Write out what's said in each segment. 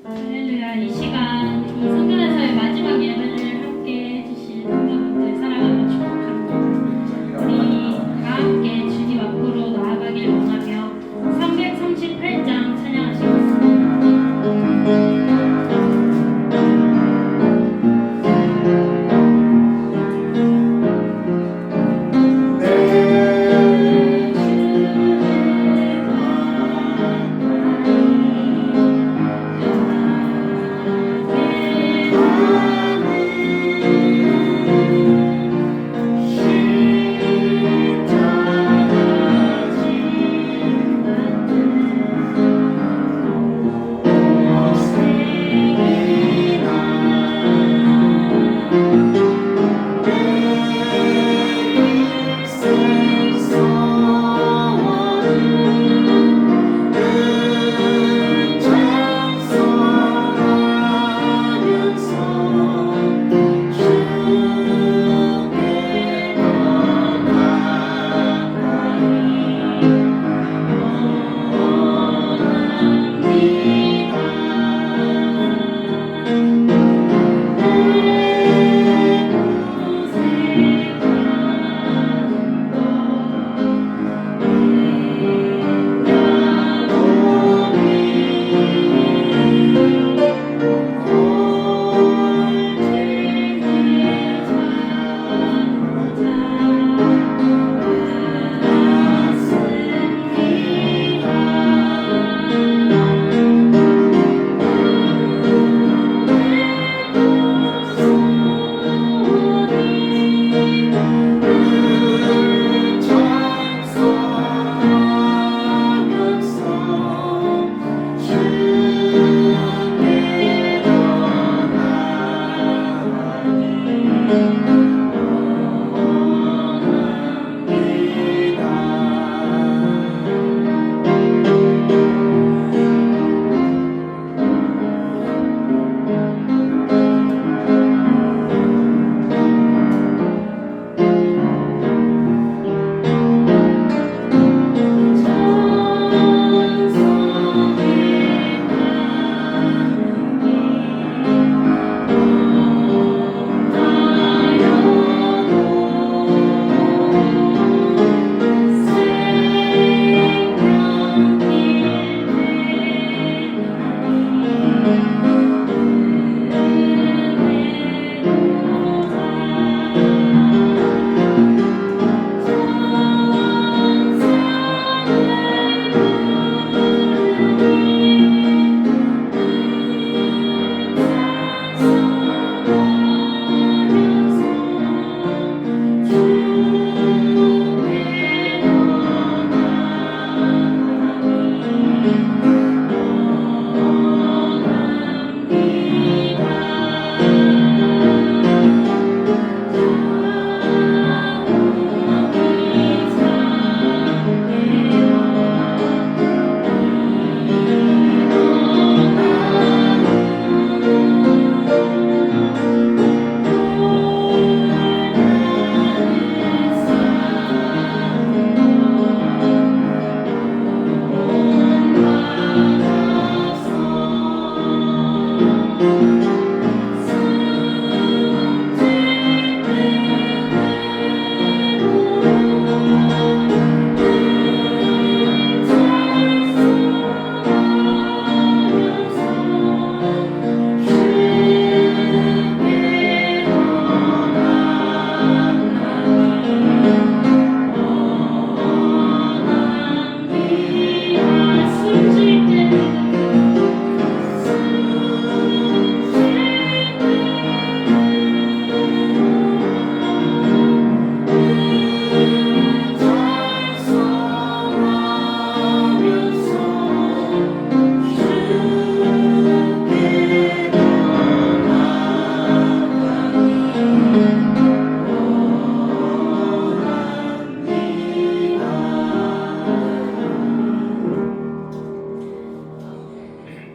할렐루야. 이 시간 이 성전에서의 마지막 예배를 함께 해주신 성도분들 사랑하고 축복합니다. 우리 다 함께 주님 앞으로 나아가길 원하며 338장 찬양하시겠습니다.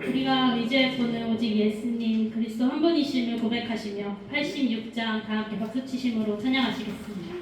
우리가 의지할 오직 예수님 그리스도 한 분이심을 고백하시며 86장 다 함께 박수치심으로 찬양하시겠습니다.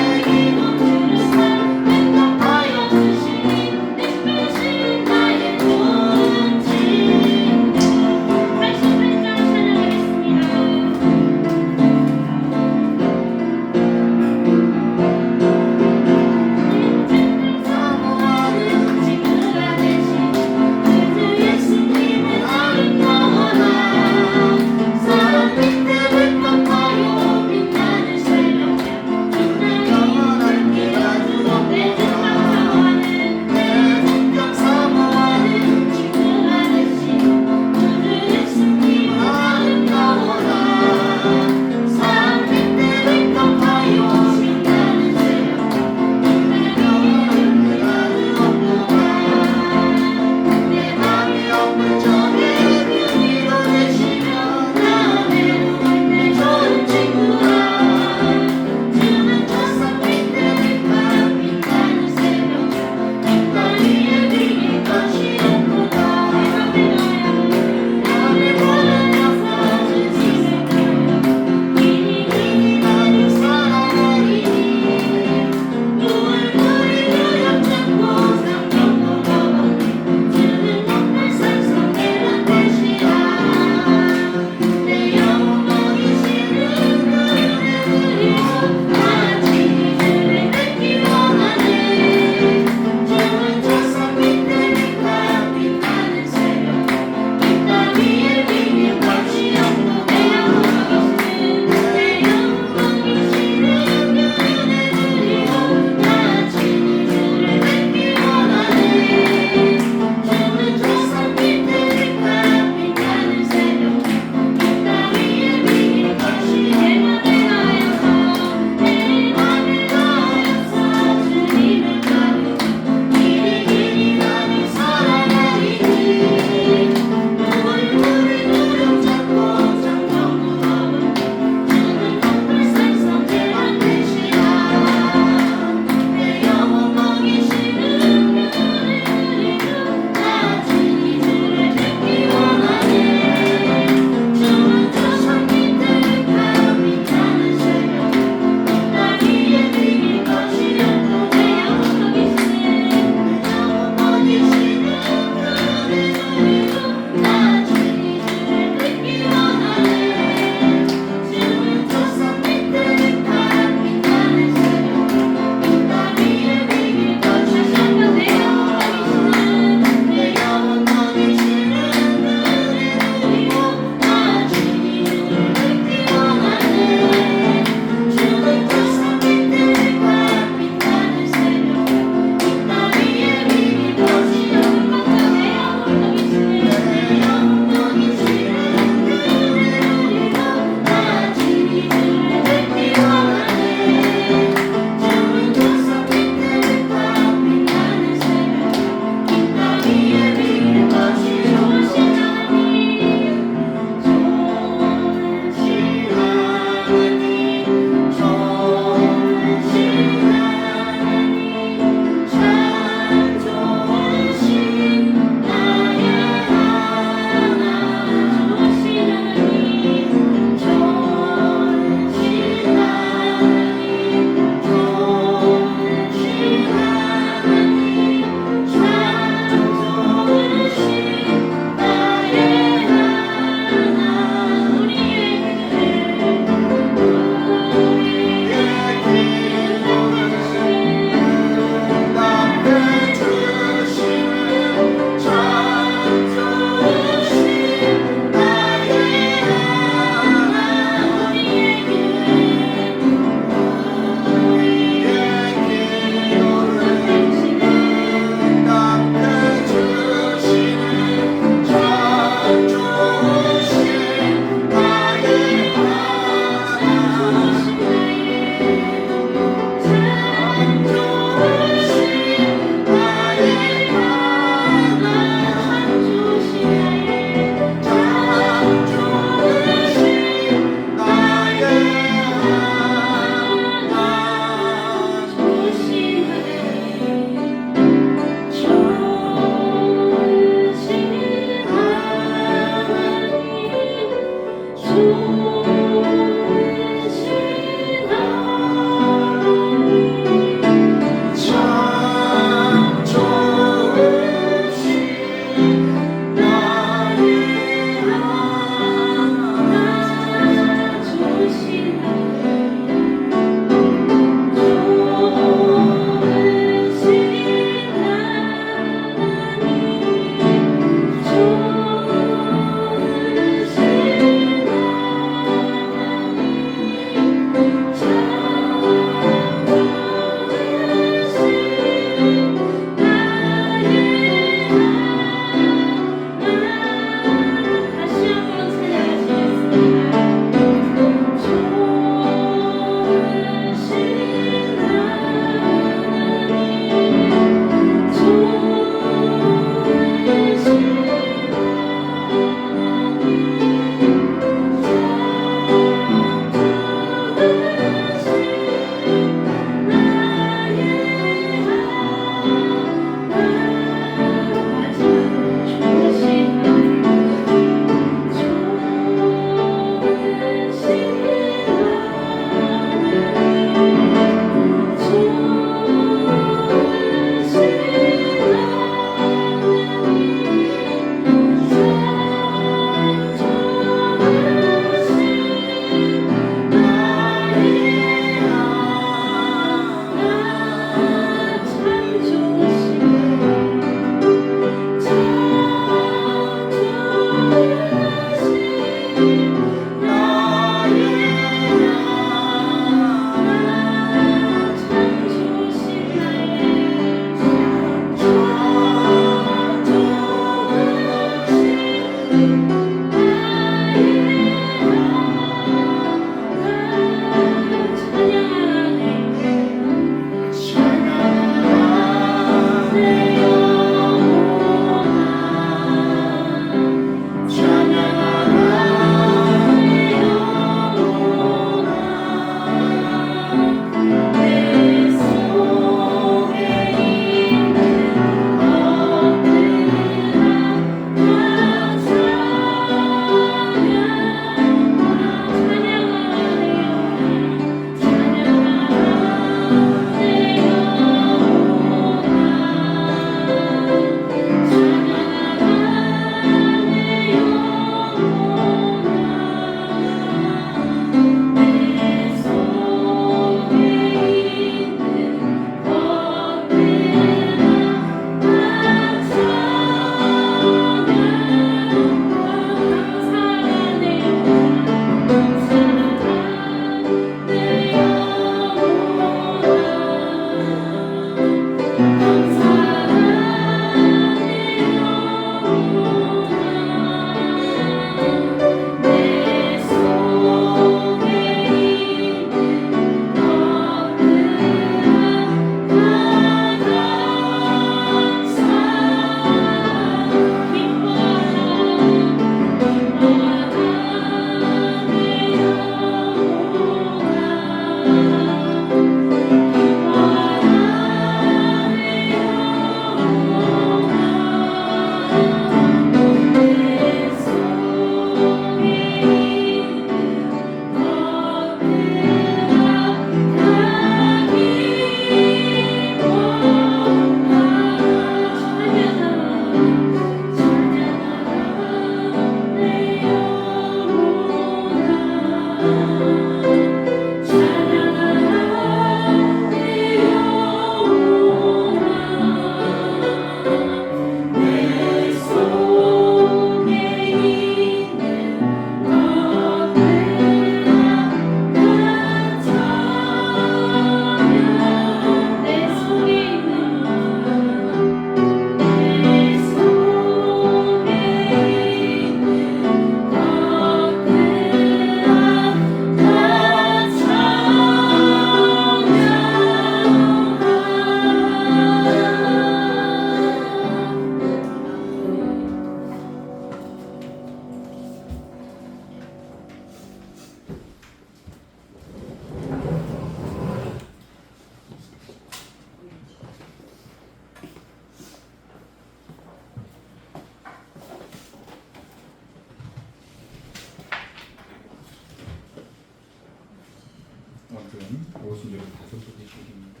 오순절 다섯 번째 주일입니다.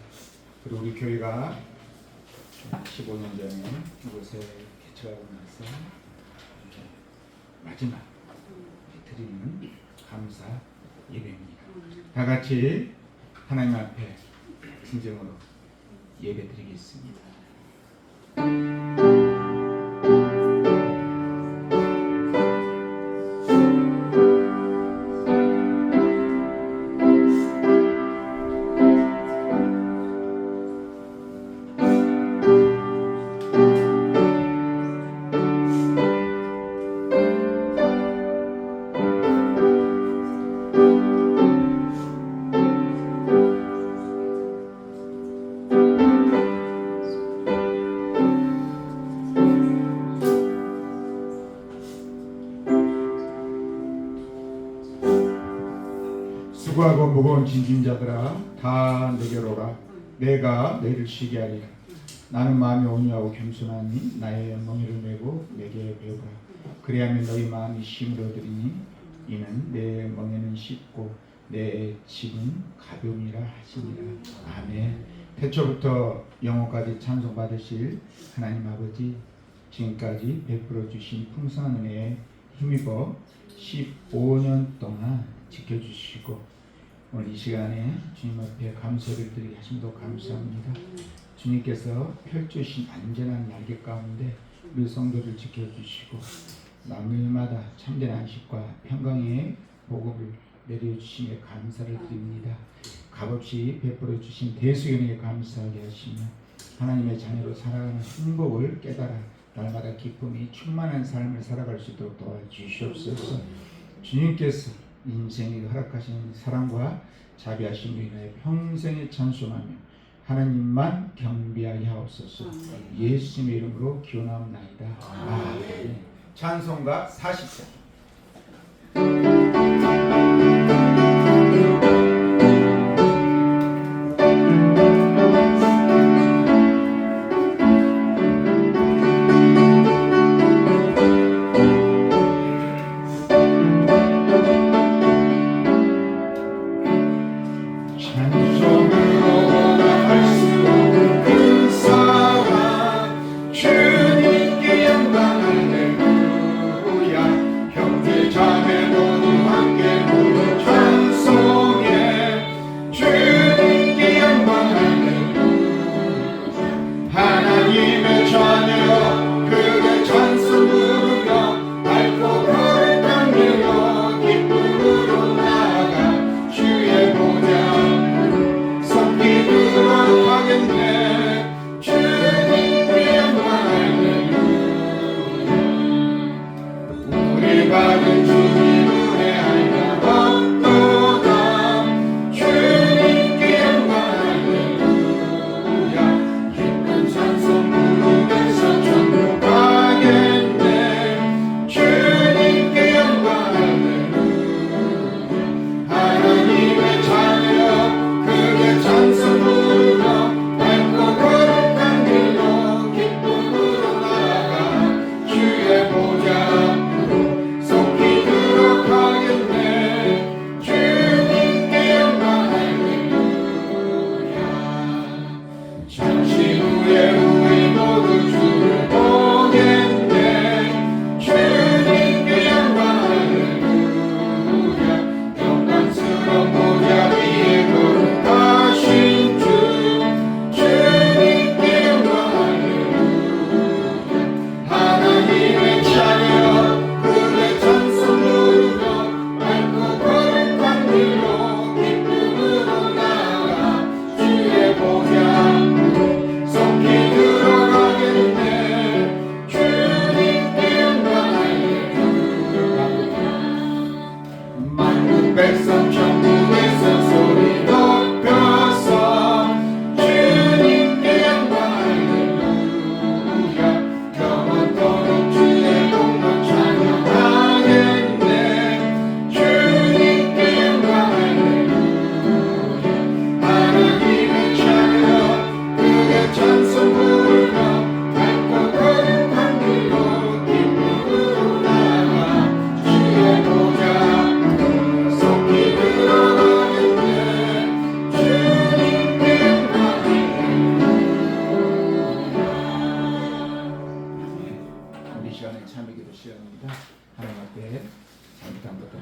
그리고 우리 교회가 15년 전에 이곳에 개척하고 나서 마지막 드리는 감사 예배입니다. 다 같이 하나님 앞에 진정으로 예배 드리겠습니다. 수고하고 무거운 짐진 자들아 다 내게로 오라. 내가 너희를 쉬게 하리라. 나는 마음이 온유하고 겸손하니 나의 멍에를 메고 내게 배우라. 그리하면 너희 마음이 쉼을 얻으리니 이는 내 멍에는 쉽고 내 짐은 가벼움이라 하시니라. 아멘. 태초부터 영원까지 찬송받으실 하나님 아버지, 지금까지 베풀어 주신 풍성한 은혜에 힘입어 15년 동안 지켜주시고 오늘 이 시간에 주님 앞에 감사를 드리게 하심도 감사합니다. 주님께서 펼쳐주신 안전한 날개 가운데 우리 성도를 지켜주시고 날마다 참된 안식과 평강의 복음을 내려주심에 감사를 드립니다. 값없이 베풀어 주신 대수연에게 감사하게 하시며 하나님의 자녀로 살아가는 행복을 깨달아 날마다 기쁨이 충만한 삶을 살아갈 수 있도록 도와주시옵소서. 주님께서 인생에 허락하신 사랑과 자비하심으로 인하여 평생에 찬송하며 하나님만 경배하게 하옵소서. 예수님의 이름으로 기원하옵나이다. 아멘. 찬송가 40장. 주님께 영광 할렐루야. 시간은 참회기도 시간입니다. 하나님 앞에 잘못한 것들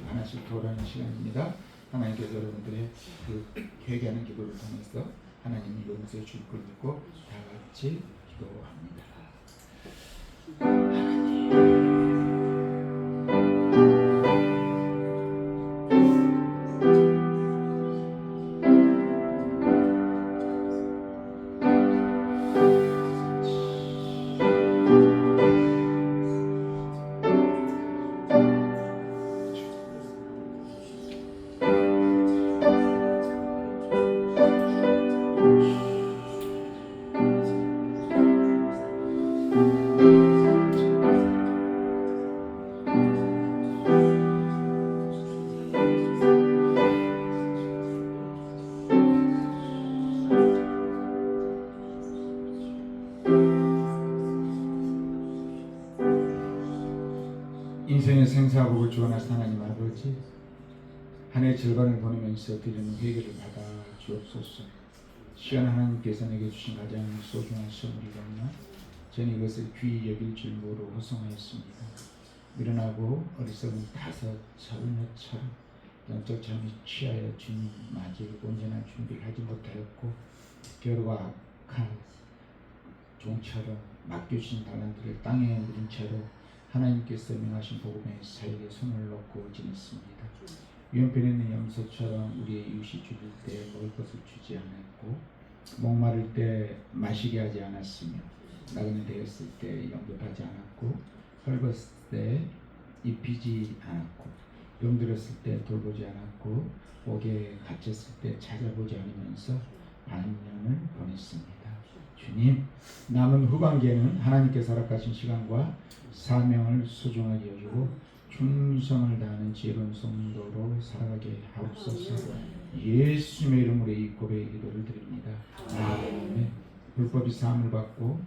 하나씩 돌아가는 시간입니다. 하나님께서 여러분들의 그 회개하는 기도를 통해서 하나님이 용서해 줄 걸 믿고 다 같이 기도합니다. 인생의 생사복을 주관하신 하나님 아버지, 한 해 절반을 보내면서 드리는 회개를 받아 주옵소서. 시간 하나님께서 내게 주신 가장 소중한 선물이거든요. 저는 이것을 귀히 여길 줄 모르고 허송하였습니다. 미련하고 어리석은 다섯 서른여처럼 영적 잠이 취하여 주님 맞이를 온전한 준비를 하지 못하였고, 겨루와 악한 종처럼 맡겨주신 달란트를 땅에 묻은 채로 하나님께서 명하신 복음의 사역에 손을 놓고 지냈습니다. 위험편에 있는 염소처럼 우리의 이웃이 줄일 때 먹을 것을 주지 않았고, 목마를 때 마시게 하지 않았으며, 나그네 되었을 때 영접하지 않았고, 헐벗을 때 입히지 않았고, 병들었을 때 돌보지 않았고, 옥에 갇혔을 때 찾아보지 않으면서 반년을 보냈습니다. 주님, 남은 후반기에는 하나님께서 허락하신 시간과 사명을 소중하게 여기고 충성을 다하는 지혜로운 성도로 살아가게 하옵소서. 예수님의 이름으로 이 고백의 기도를 드립니다. 아멘. 불법이 사함을 받고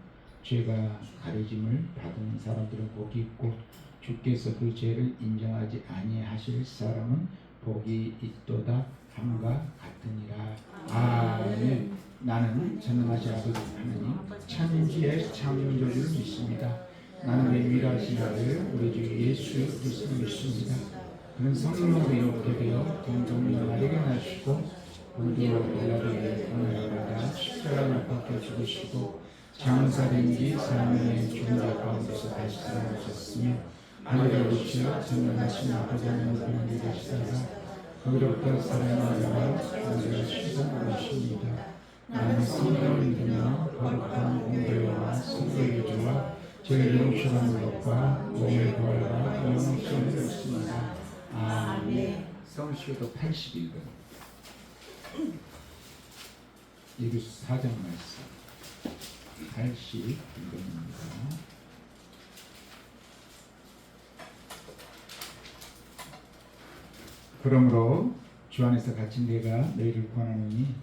죄가 가려짐을 받은 사람들은 복이 있고, 주께서 그 죄를 인정하지 아니하실 사람은 복이 있도다 함과 같으니라. 아멘. 나는 전능하신 아버지 하나님 천지의 창조주를 믿습니다. 나는 내 유일하신 아들 우리 주 예수 그리스도를 믿습니다. 그는 성령으로 이롭게 되어 동정녀 마리아에게 나시고 본디오 빌라도에게 고난을 받아 십자가 못 박혀 죽으시고 장사된 뒤 3일에 죽은 자 가운데서 다시 살아나셨으며 하늘에 오르시어 전능하신 아버지 하나님을 믿으시다가 거기로부터 살아나다가 죽으시고 오십니다. 나는 성령을 믿으며 거룩한 공교회와 성도의 교제와 죄를 용서하는 것과 몸의 부활과 영생을 믿습니다. 아멘. 성시교도 81번 예루스 4장 말씀 81번입니다. 그러므로 주 안에서 갇힌 내가 너희를 권하노니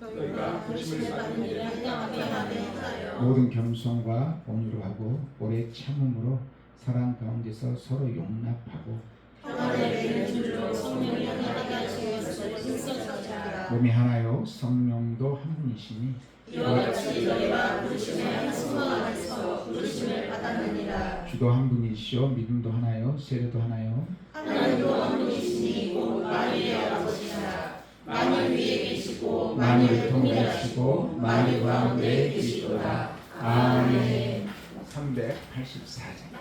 너희가 부심을 받는 일을 합당하게 하여 모든 겸손과 온유로 하고 오래 참음으로 사랑 가운데서 서로 용납하고 평안에 이르는 줄로 성령이 하나게 하시면서 힘써주라. 몸이 하나요 성령도 한 분이시니 이와 같이 너희가 부르심의 한 성령 안에서 부르심을 받았느니라. 주도 한 분이시요 믿음도 하나요 세례도 하나요 하나님도 한 분이시니 곧 만유의 아버지시라. 만유 위에 계시고 만유를 통치하시고 만유 가운데 계시도다. 아멘. 384장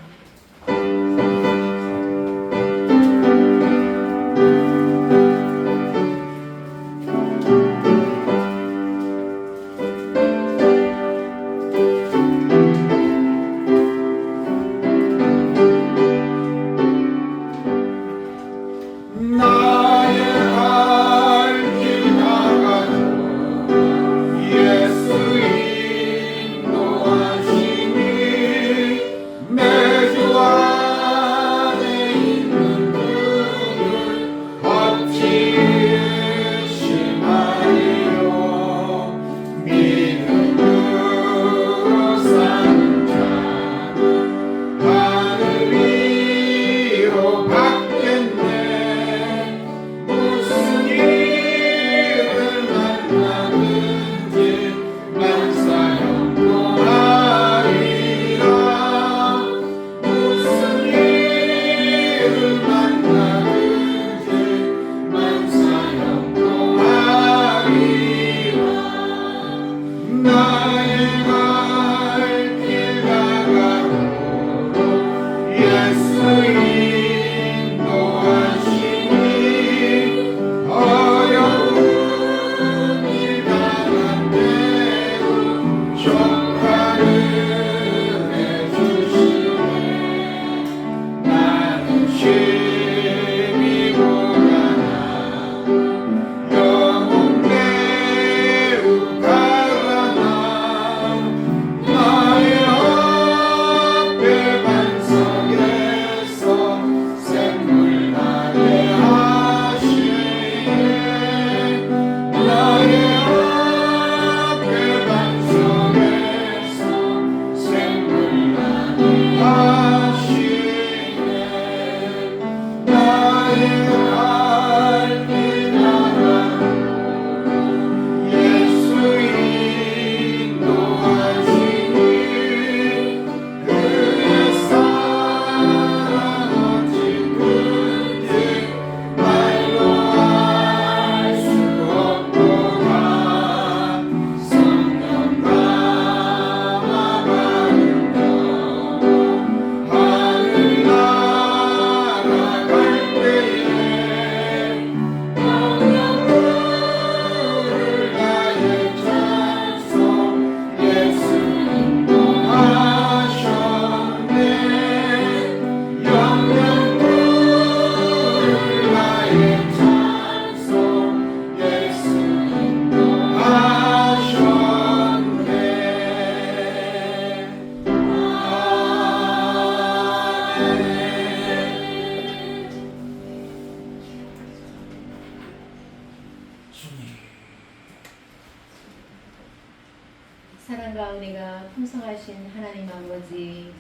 풍성하신 하나님 아버지,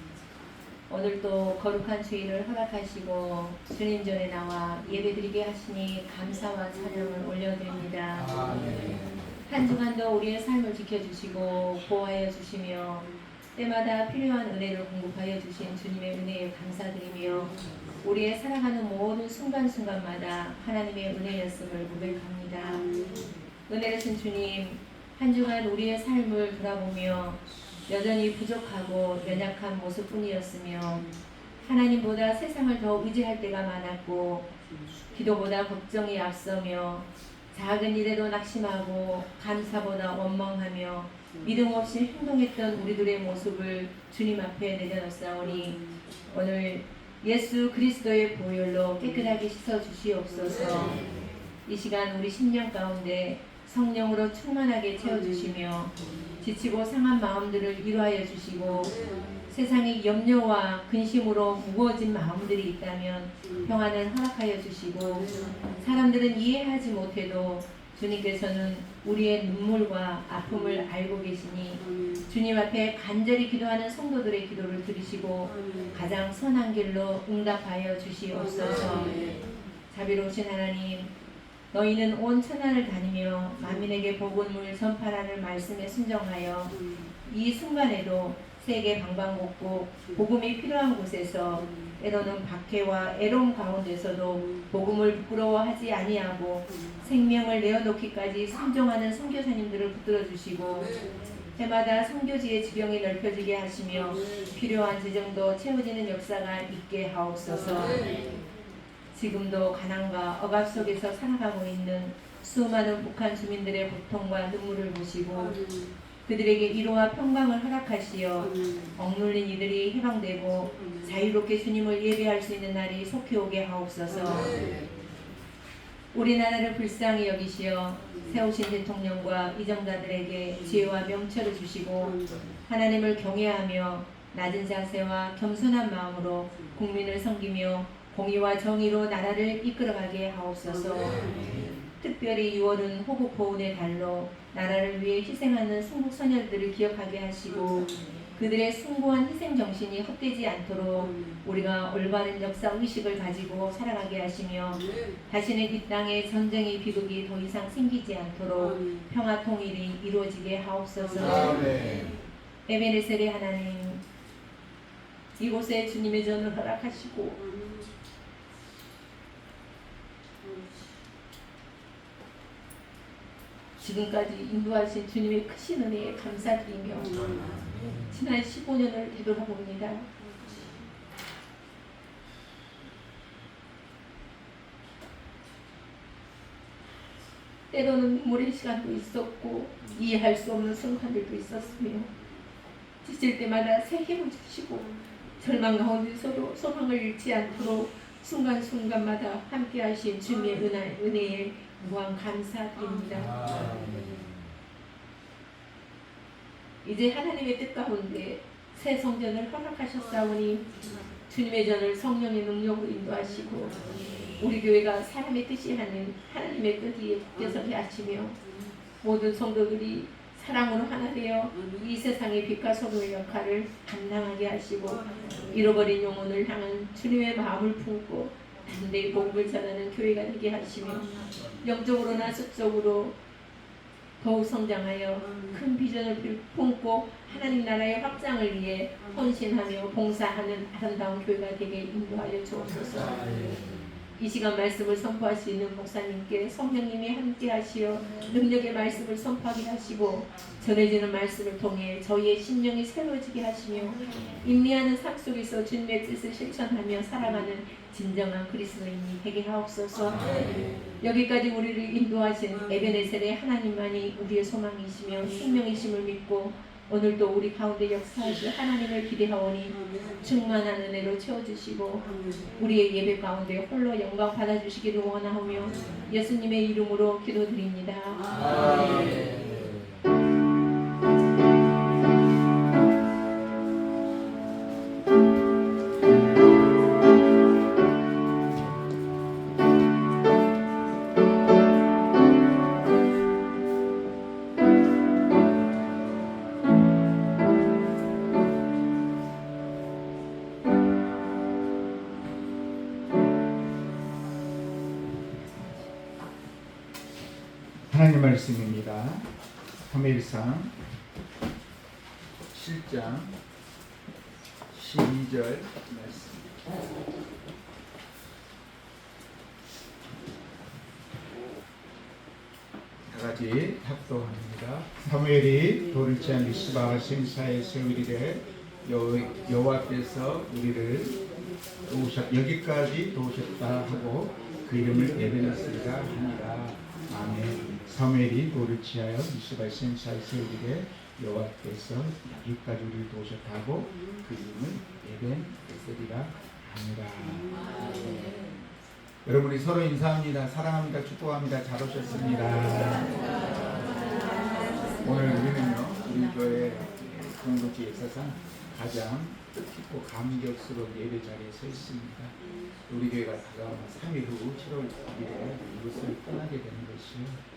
오늘도 거룩한 주일을 허락하시고 주님 전에 나와 예배드리게 하시니 감사와 찬양을 올려드립니다. 한 주간도 우리의 삶을 지켜주시고 보호하여 주시며 때마다 필요한 은혜를 공급하여 주신 주님의 은혜에 감사드리며 우리의 살아가는 모든 순간순간마다 하나님의 은혜였음을 고백합니다. 은혜로신 주님, 한 주간 우리의 삶을 돌아보며 여전히 부족하고 연약한 모습뿐이었으며 하나님보다 세상을 더 의지할 때가 많았고 기도보다 걱정이 앞서며 작은 일에도 낙심하고 감사보다 원망하며 믿음 없이 행동했던 우리들의 모습을 주님 앞에 내려놓사오니 오늘 예수 그리스도의 보혈로 깨끗하게 씻어 주시옵소서. 이 시간 우리 심령 가운데 성령으로 충만하게 채워주시며 지치고 상한 마음들을 위로하여 주시고 세상의 염려와 근심으로 무거워진 마음들이 있다면 평안을 허락하여 주시고 사람들은 이해하지 못해도 주님께서는 우리의 눈물과 아픔을 알고 계시니 주님 앞에 간절히 기도하는 성도들의 기도를 들으시고 가장 선한 길로 응답하여 주시옵소서. 자비로우신 하나님, 너희는 온 천하를 다니며 만민에게 복음을 전파라는 말씀에 순종하여 이 순간에도 세계 방방곡곡 복음이 필요한 곳에서 때로는 박해와 애로움 가운데서도 복음을 부끄러워하지 아니하고 생명을 내어놓기까지 순종하는 선교사님들을 붙들어 주시고 해마다 선교지의 지경이 넓혀지게 하시며 필요한 재정도 채워지는 역사가 있게 하옵소서. 지금도 가난과 억압 속에서 살아가고 있는 수많은 북한 주민들의 고통과 눈물을 보시고 그들에게 위로와 평강을 허락하시어 억눌린 이들이 해방되고 자유롭게 주님을 예배할 수 있는 날이 속히 오게 하옵소서. 우리나라를 불쌍히 여기시어 세우신 대통령과 이정자들에게 지혜와 명철을 주시고 하나님을 경외하며 낮은 자세와 겸손한 마음으로 국민을 섬기며 공의와 정의로 나라를 이끌어가게 하옵소서. 특별히 6월은 호국 보훈의 달로 나라를 위해 희생하는 순국 선열들을 기억하게 하시고 그들의 숭고한 희생 정신이 헛되지 않도록 우리가 올바른 역사 의식을 가지고 살아가게 하시며 다시는 이 땅에 전쟁의 비극이 더 이상 생기지 않도록 평화 통일이 이루어지게 하옵소서. 에베네셀의 하나님, 이곳에 주님의 전을 허락하시고 지금까지 인도하신 주님의 크신 은혜에 감사드리며 지난 15년을 되돌아봅니다. 때로는 눈물의 시간도 있었고 이해할 수 없는 순간들도 있었으며 지칠 때마다 새 힘을 주시고 절망 가운데서도 소망을 잃지 않도록 순간순간마다 함께하신 주님의 은혜에 무한 감사드립니다. 이제 하나님의 뜻 가운데 새 성전을 허락하셨사오니 주님의 전을 성령의 능력으로 인도하시고 우리 교회가 사람의 뜻이 아닌 하나님의 뜻 위에 굳게 서게 하시며 모든 성도들이 사랑으로 하나 되어 이 세상의 빛과 소금의 역할을 감당하게 하시고 잃어버린 영혼을 향한 주님의 마음을 품고 담대히 복음을 전하는 교회가 되게 하시며 영적으로나 수적으로 더욱 성장하여 큰 비전을 품고 하나님 나라의 확장을 위해 헌신하며 봉사하는 아름다운 교회가 되게 인도하여 주옵소서. 이 시간 말씀을 선포할 수 있는 목사님께 성령님이 함께 하시어 능력의 말씀을 선포하게 하시고 전해지는 말씀을 통해 저희의 심령이 새로워지게 하시며 인내하는 삶 속에서 주님의 뜻을 실천하며 살아가는 진정한 그리스도인이 되게 하옵소서. 여기까지 우리를 인도하신 에베네셀의 하나님만이 우리의 소망이시며 생명이심을 믿고 오늘도 우리 가운데 역사하실 하나님을 기대하오니 충만한 은혜로 채워주시고 우리의 예배 가운데 홀로 영광 받아주시기를 원하오며 예수님의 이름으로 기도드립니다. 하나님 말씀입니다. 사무엘상 7장 12절 말씀. 다 같이 합독합니다. 사무엘이 돌을 치한 미스바와 생사에 세우리되 여호와께서 우리를 여기까지 도우셨다 하고 그 이름을 에베네스라 하니라. 아멘. 사무엘이 돌을 치하여 미스바의 생사에 세우리되 여호와께서 여기까지 우리를 도우셨다 하고 그 이름을 에베네스라 하니라. 아멘. 여러분이 서로 인사합니다. 사랑합니다. 축복합니다. 잘 오셨습니다. 오늘 우리는요, 우리 교회 공동체 역사상 가장 뜻깊고 감격스러운 예배 자리에 서 있습니다. 우리 교회가 다가오는 3일 후 7월 9일에 이곳을 떠나게 되는 것이요.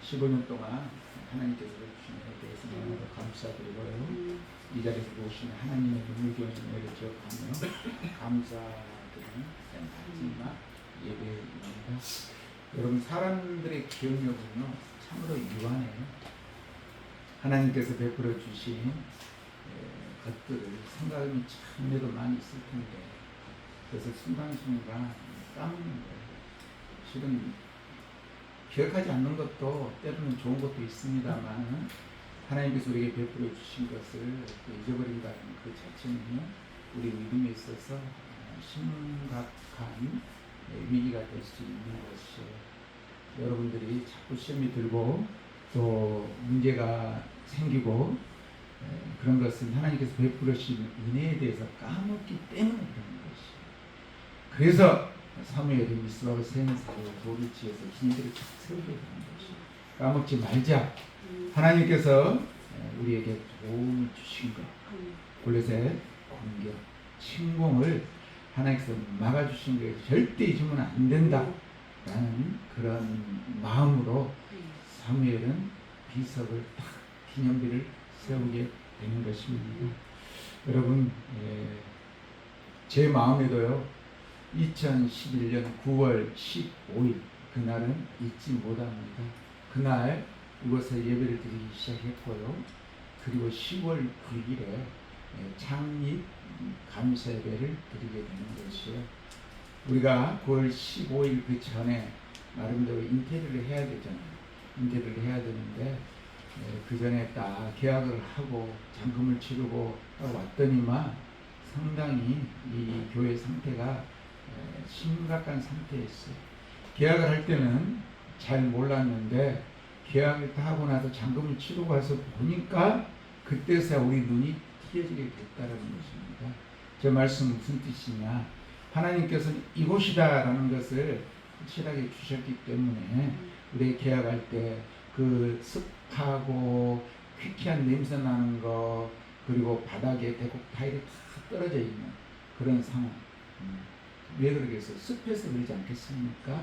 15년 동안 하나님께서 주신 것에 대해서 너무나 감사드리고요. 이 자리에서 모시는 하나님의 눈물겨운 은혜를 기억하며 감사드리는 마지막 예배입니다. 여러분, 사람들의 기억력은요 참으로 유한해요. 하나님께서 베풀어 주신 것들을 생각하면 참여도 많이 있을 텐데, 그래서 순간순간 까먹는 거예요. 실은 기억하지 않는 것도 때로는 좋은 것도 있습니다만, 하나님께서 우리에게 베풀어 주신 것을 잊어버린다는 그 자체는요, 우리 믿음에 있어서 심각한 위기가 될 수 있는 것이에요. 여러분들이 자꾸 시험이 들고 또 문제가 생기고 그런 것은 하나님께서 베풀으신 은혜에 대해서 까먹기 때문에 그런 것이에요. 그래서 사무엘이 미스바와 생사로 돌을 지어서 기념들을 쫙 세우게 되는 것이에요. 까먹지 말자. 하나님께서 우리에게 도움을 주신 것, 골로새 공격, 침공을 하나님께서 막아주신 것에 절대 잊으면 안 된다라는 그런 마음으로 사무엘은 비석을 딱 기념비를 세우게 되는 것입니다. 여러분, 제 마음에도요, 2011년 9월 15일 그날은 잊지 못합니다. 그날 이곳에 예배를 드리기 시작했고요. 그리고 10월 9일에 창립 감사 예배를 드리게 되는 것이에요. 우리가 9월 15일 그 전에 나름대로 인테리어를 해야 되잖아요. 인테리어를 해야 되는데 그 전에 딱 계약을 하고 잔금을 치르고 왔더니만 상당히 이 교회 상태가 심각한 상태였어요. 계약을 할 때는 잘 몰랐는데 계약을 다 하고 나서 잔금을 치르고 와서 보니까 그때서야 우리 눈이 띄어지게 됐다는 것입니다. 저 말씀 무슨 뜻이냐? 하나님께서는 이곳이다라는 것을 확실하게 주셨기 때문에 우리 계약할 때 그 습하고 퀴퀴한 냄새 나는 거, 그리고 바닥에 대곡 타일이 다 떨어져 있는 그런 상황. 왜 그러겠어요? 습해서 그러지 않겠습니까?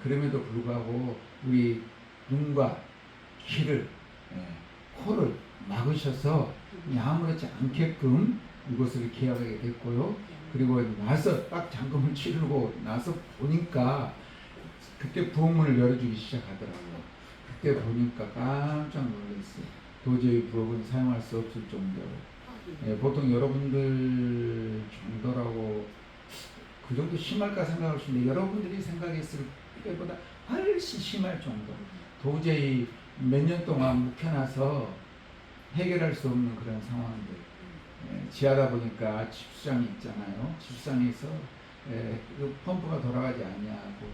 그럼에도 불구하고 우리 눈과 귀를, 코를 막으셔서 아무렇지 않게끔 이곳을 계약하게 됐고요. 그리고 나서 딱 잔금을 치르고 나서 보니까 그때 부엌문을 열어주기 시작하더라고요. 그때 보니까 깜짝 놀랐어요. 도저히 부엌은 사용할 수 없을 정도로. 보통 여러분들 정도라고 그 정도 심할까 생각할 수 있는데, 여러분들이 생각했을 때보다 훨씬 심할 정도. 도저히 몇 년 동안 묵혀놔서 해결할 수 없는 그런 상황들. 지하다 보니까 집수장이 있잖아요. 집수장에서 그 펌프가 돌아가지 않냐고.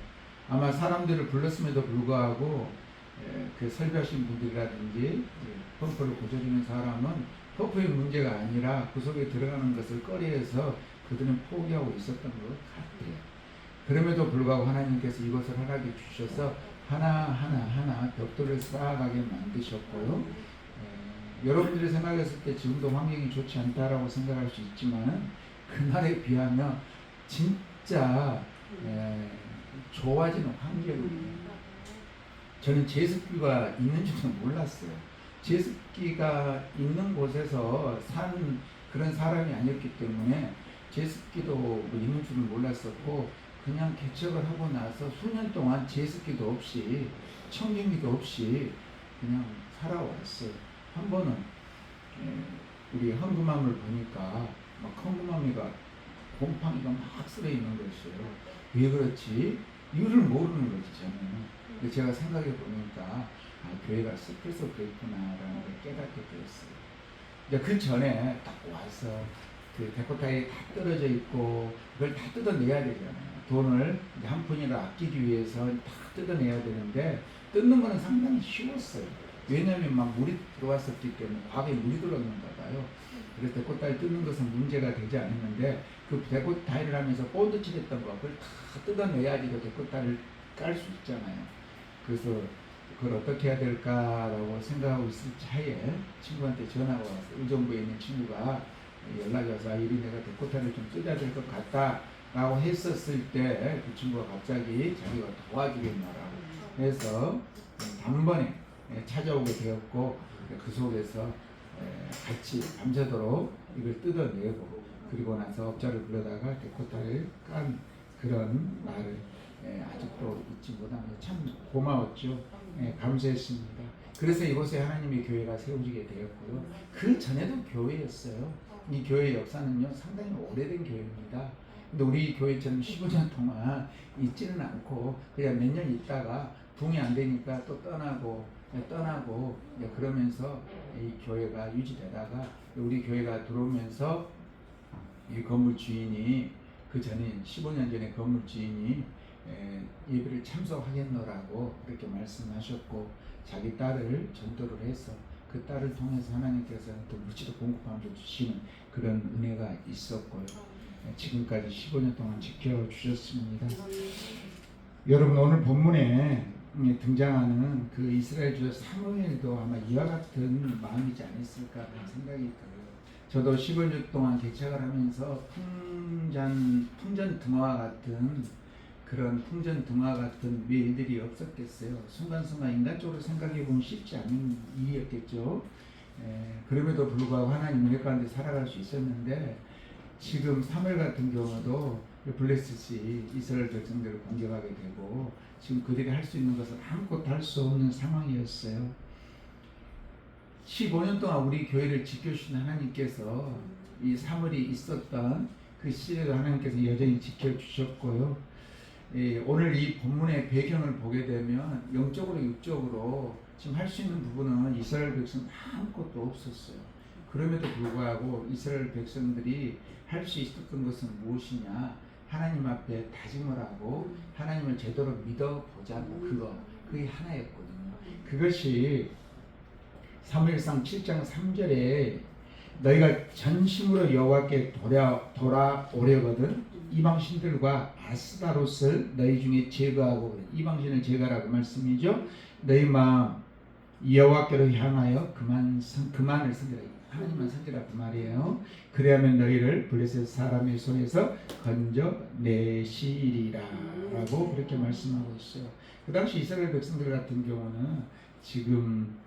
아마 사람들을 불렀음에도 불구하고 그 설교하신 분들이라든지 펌프를 고쳐주는 사람은 펌프의 문제가 아니라 그 속에 들어가는 것을 꺼려해서 그들은 포기하고 있었던 것 같아요. 그럼에도 불구하고 하나님께서 이것을 허락해 주셔서 하나하나 벽돌을 쌓아가게 만드셨고요. 여러분들이 생각했을 때 지금도 환경이 좋지 않다라고 생각할 수 있지만 그날에 비하면 진짜 좋아지는 환경이에요. 저는 제습기가 있는지도 몰랐어요. 제습기가 있는 곳에서 산 그런 사람이 아니었기 때문에 제습기도 있는 줄은 몰랐었고, 그냥 개척을 하고 나서 수년 동안 제습기도 없이 청진기도 없이 그냥 살아왔어요. 한 번은 우리 헌금함을 보니까 막 헌금함이가 곰팡이가 막 쓰여 있는 것이에요. 왜 그렇지? 이유를 모르는 거지 저는. 근데 제가 생각해 보니까 교회가 습해서 그랬구나라는 걸 깨닫게 되었어요. 이제 그 전에 딱 와서 그 데코타일이 다 떨어져 있고 그걸 다 뜯어내야 되잖아요. 돈을 이제 한 푼이라도 아끼기 위해서 다 뜯어내야 되는데 뜯는 거는 상당히 쉬웠어요. 왜냐하면 막 물이 들어왔었기 때문에 과거에 물이 들어왔는가 봐요. 그래서 데코타일 뜯는 것은 문제가 되지 않았는데 그 데코타일을 하면서 본드 칠했던 거 그걸 다 뜯어내야지 그 데코타일을 깔 수 있잖아요. 그래서 그걸 어떻게 해야 될까라고 생각하고 있을 차에 친구한테 전화가 왔어요. 의정부에 있는 친구가 연락이 와서 이리 내가 데코타일을 좀 뜯어야 될 것 같다 라고 했었을 때 그 친구가 갑자기 자기가 도와주겠노라고 해서 단번에 찾아오게 되었고 그 속에서 같이 밤새도록 이걸 뜯어내고 그리고 나서 업자를 불러다가 데코타를 깐 그런 날을 아직도 잊지 못하면서 참 고마웠죠. 감사했습니다. 그래서 이곳에 하나님의 교회가 세워지게 되었고요. 그 전에도 교회였어요. 이 교회의 역사는요 상당히 오래된 교회입니다. 근데 우리 교회처럼 15년 동안 있지는 않고 그냥 몇 년 있다가 붕이 안 되니까 또 떠나고 그러면서 이 교회가 유지되다가 우리 교회가 들어오면서 이 건물 주인이 그 전에 15년 전에 건물 주인이 예배를 참석하겠노라고 그렇게 말씀하셨고 자기 딸을 전도를 해서 그 딸을 통해서 하나님께서 또 물질을 공급함을 주시는 그런 은혜가 있었고요. 지금까지 15년 동안 지켜주셨습니다. 여러분 오늘 본문에 등장하는 그 이스라엘 주자 사무엘도 아마 이와 같은 마음이지 않았을까 하는 생각이 들어요. 저도 15년 동안 개척을 하면서 풍전등화와 같은 그런 풍전등화 같은 일들이 없었겠어요. 순간순간 인간적으로 생각해 보면 쉽지 않은 일이었겠죠. 그럼에도 불구하고 하나님 은혜 가운데 살아갈 수 있었는데 지금 사무엘 같은 경우도 블레셋이 이스라엘 백성들을 공격하게 되고 지금 그들이 할 수 있는 것은 아무것도 할 수 없는 상황이었어요. 15년 동안 우리 교회를 지켜주신 하나님께서 이 사무엘이 있었던 그 시대도 하나님께서 여전히 지켜주셨고요. 오늘 이 본문의 배경을 보게 되면 영적으로 육적으로 지금 할 수 있는 부분은 이스라엘 백성 아무것도 없었어요. 그럼에도 불구하고 이스라엘 백성들이 할 수 있었던 것은 무엇이냐? 하나님 앞에 다짐을 하고 하나님을 제대로 믿어보자고 그게 하나였거든요. 그것이 사무엘상 7장 3절에 너희가 전심으로 여호와께 돌아오려거든 이방신들과 아스다롯을 너희 중에 제거하고 이방신을 제거하라고 말씀이죠. 너희 마음 여호와께로 향하여 그만을 섬기라. 하나님만 섬기라 그 말이에요. 그래야만 너희를 블레셋 사람의 손에서 건져내시리라 라고 그렇게 말씀하고 있어요. 그 당시 이스라엘 백성들 같은 경우는 지금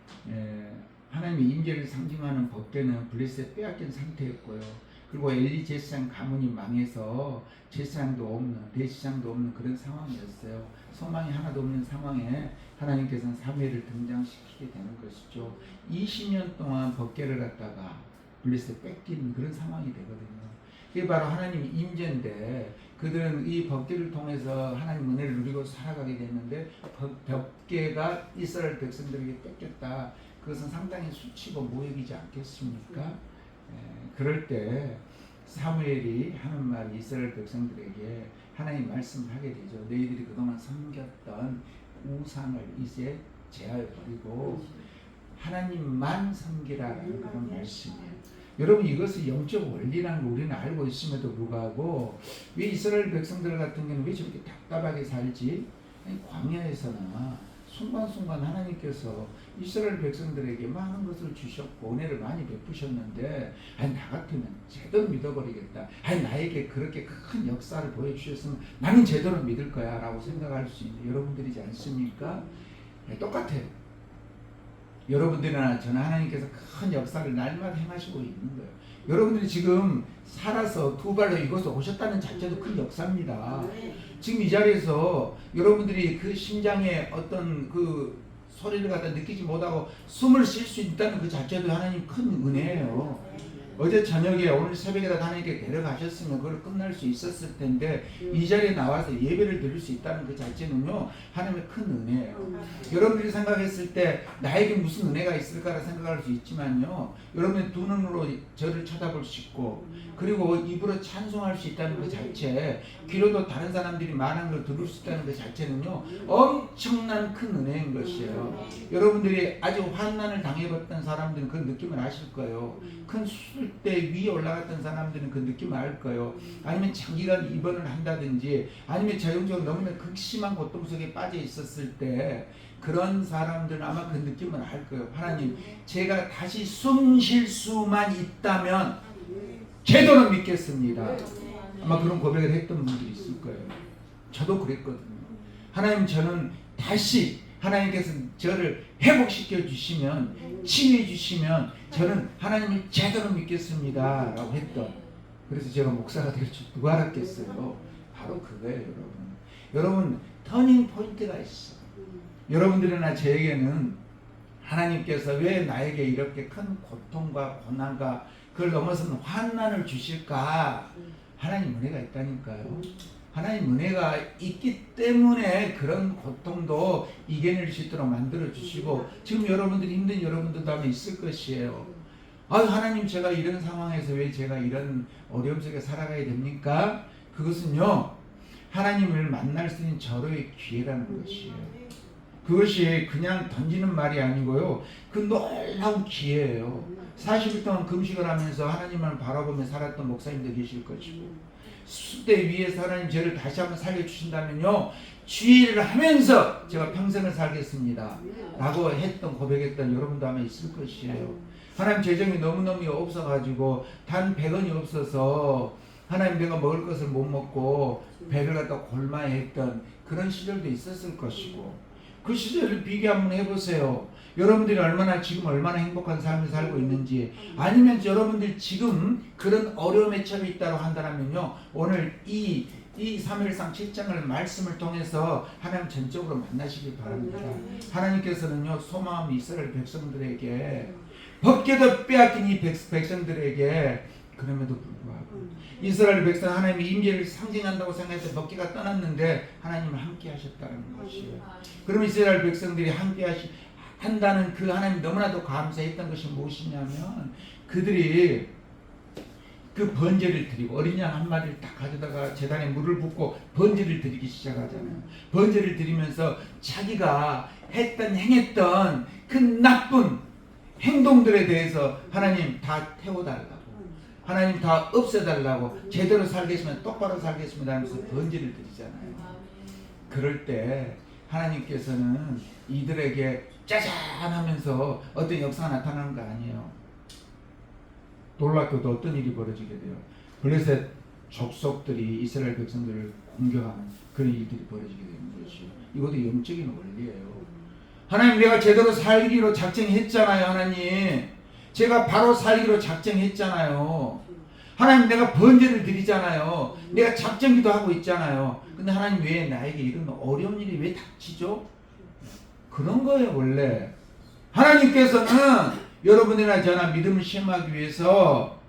하나님의 임재를 상징하는 법궤는 블레셋 빼앗긴 상태였고요. 그리고 엘리 제사장 가문이 망해서 제사장도 없는 대제사장도 없는 그런 상황이었어요. 소망이 하나도 없는 상황에 하나님께서는 사무엘을 등장시키게 되는 것이죠. 20년 동안 법궤를 갖다가 블레셋 뺏긴 그런 상황이 되거든요. 그게 바로 하나님의 임재인데 그들은 이 법궤를 통해서 하나님 은혜를 누리고 살아가게 됐는데 법궤가 이스라엘 백성들에게 뺏겼다. 그것은 상당히 수치고 모욕이지 않겠습니까? 그럴 때 사무엘이 하는 말이 이스라엘 백성들에게 하나님 말씀하게 되죠. 너희들이 그동안 섬겼던 우상을 이제 제하여 버리고 하나님만 섬기라라는 그런 말씀이에요. 여러분 이것은 영적 원리라는 걸 우리는 알고 있음에도 불구하고 왜 이스라엘 백성들 같은 경우는 왜 저렇게 답답하게 살지? 아니, 광야에서나 순간순간 하나님께서 이스라엘 백성들에게 많은 것을 주셨고 은혜를 많이 베푸셨는데 아니 나 같으면 제대로 믿어버리겠다. 아니 나에게 그렇게 큰 역사를 보여주셨으면 나는 제대로 믿을 거야 라고 생각할 수 있는 여러분들이지 않습니까? 똑같아요. 여러분들이나 저는 하나님께서 큰 역사를 날마다 행하시고 있는 거예요. 여러분들이 지금 살아서 두 발로 이곳에 오셨다는 자체도 큰 역사입니다. 지금 이 자리에서 여러분들이 그 심장에 어떤 그 소리를 갖다 느끼지 못하고 숨을 쉴 수 있다는 그 자체도 하나님 큰 은혜예요. 어제 저녁에 오늘 새벽에다 하나님께 데려가셨으면 그걸 끝날 수 있었을 텐데 이 자리에 나와서 예배를 드릴 수 있다는 그 자체는요 하나님의 큰 은혜예요. 여러분들이 생각했을 때 나에게 무슨 은혜가 있을까라 생각할 수 있지만요, 여러분이 두 눈으로 저를 쳐다볼 수 있고 그리고 입으로 찬송할 수 있다는 그 자체, 귀로도 다른 사람들이 말하는 걸 들을 수 있다는 그 자체는요 엄청난 큰 은혜인 것이에요. 여러분들이 아주 환난을 당해봤던 사람들은 그 느낌을 아실 거예요. 큰 수술대 위에 올라갔던 사람들은 그 느낌을 알 거예요. 아니면 장기간 입원을 한다든지 아니면 전형적으로 너무나 극심한 고통 속에 빠져 있었을 때 그런 사람들은 아마 그 느낌을 알 거예요. 하나님, 제가 다시 숨 쉴 수만 있다면 제대로 믿겠습니다. 아마 그런 고백을 했던 분들이 있을 거예요. 저도 그랬거든요. 하나님, 저는 다시 하나님께서 저를 회복시켜 주시면, 치유해 주시면 저는 하나님을 제대로 믿겠습니다 라고 했던, 그래서 제가 목사가 될 줄 누가 알았겠어요. 바로 그거예요. 여러분 터닝 포인트가 있어. 여러분들이나 저에게는 하나님께서 왜 나에게 이렇게 큰 고통과 고난과 그걸 넘어서는 환난을 주실까? 하나님 은혜가 있다니까요. 하나님 은혜가 있기 때문에 그런 고통도 이겨낼 수 있도록 만들어 주시고, 지금 여러분들이 힘든 여러분들도 아마 있을 것이에요. 아유, 하나님, 제가 이런 상황에서 왜 제가 이런 어려움 속에 살아가야 됩니까? 그것은요 하나님을 만날 수 있는 절호의 기회라는 것이에요. 그것이 그냥 던지는 말이 아니고요, 그 놀라운 기회예요. 40일 동안 금식을 하면서 하나님을 바라보며 살았던 목사님도 계실 것이고, 수대 위에서 하나님 저를 다시 한번 살려주신다면요 주의를 하면서 제가 평생을 살겠습니다 라고 했던, 고백했던 여러분도 아마 있을 것이에요. 하나님, 재정이 너무너무 없어가지고 단 100원이 없어서 하나님, 내가 먹을 것을 못 먹고 배를 갖다 골마했던 그런 시절도 있었을 것이고, 그 시절을 비교 한번 해보세요. 여러분들이 지금 얼마나 행복한 삶을 살고 있는지, 아니면 여러분들 지금 그런 어려움에 처해 있다고 한다면요, 오늘 이 사무엘상 7장을 말씀을 통해서 하나님 전적으로 만나시길 바랍니다. 하나님께서는요 소망 이스라엘 백성들에게, 벗겨도 빼앗긴 이 백성들에게, 그럼에도 불구하고 이스라엘 백성 하나님의 임재를 상징한다고 생각해서 벗기가 떠났는데 하나님을 함께 하셨다는 것이에요. 그럼 이스라엘 백성들이 함께 한다는 그 하나님 너무나도 감사했던 것이 무엇이냐면, 그들이 그 번제를 드리고 어린 양 한 마리를 딱 가져다가 제단에 물을 붓고 번제를 드리기 시작하잖아요. 번제를 드리면서 자기가 행했던 그 나쁜 행동들에 대해서 하나님 다 태워달라고, 하나님 다 없애달라고, 제대로 살겠습니다, 똑바로 살겠습니다 하면서 번제를 드리잖아요. 그럴 때 하나님께서는 이들에게 짜잔 하면서 어떤 역사가 나타나는 거 아니에요. 놀랍게도 어떤 일이 벌어지게 돼요. 블레셋 족속들이 이스라엘 백성들을 공격하는 그런 일들이 벌어지게 되는 것이요. 이것도 영적인 원리예요. 하나님, 내가 제대로 살기로 작정했잖아요. 하나님, 제가 바로 살기로 작정했잖아요. 하나님, 내가 번제를 드리잖아요. 내가 작정기도 하고 있잖아요. 근데 하나님, 왜 나에게 이런 어려운 일이 왜 닥치죠? 그런 거예요. 원래 하나님께서는 여러분이나 저나 믿음을 시험하기 위해서,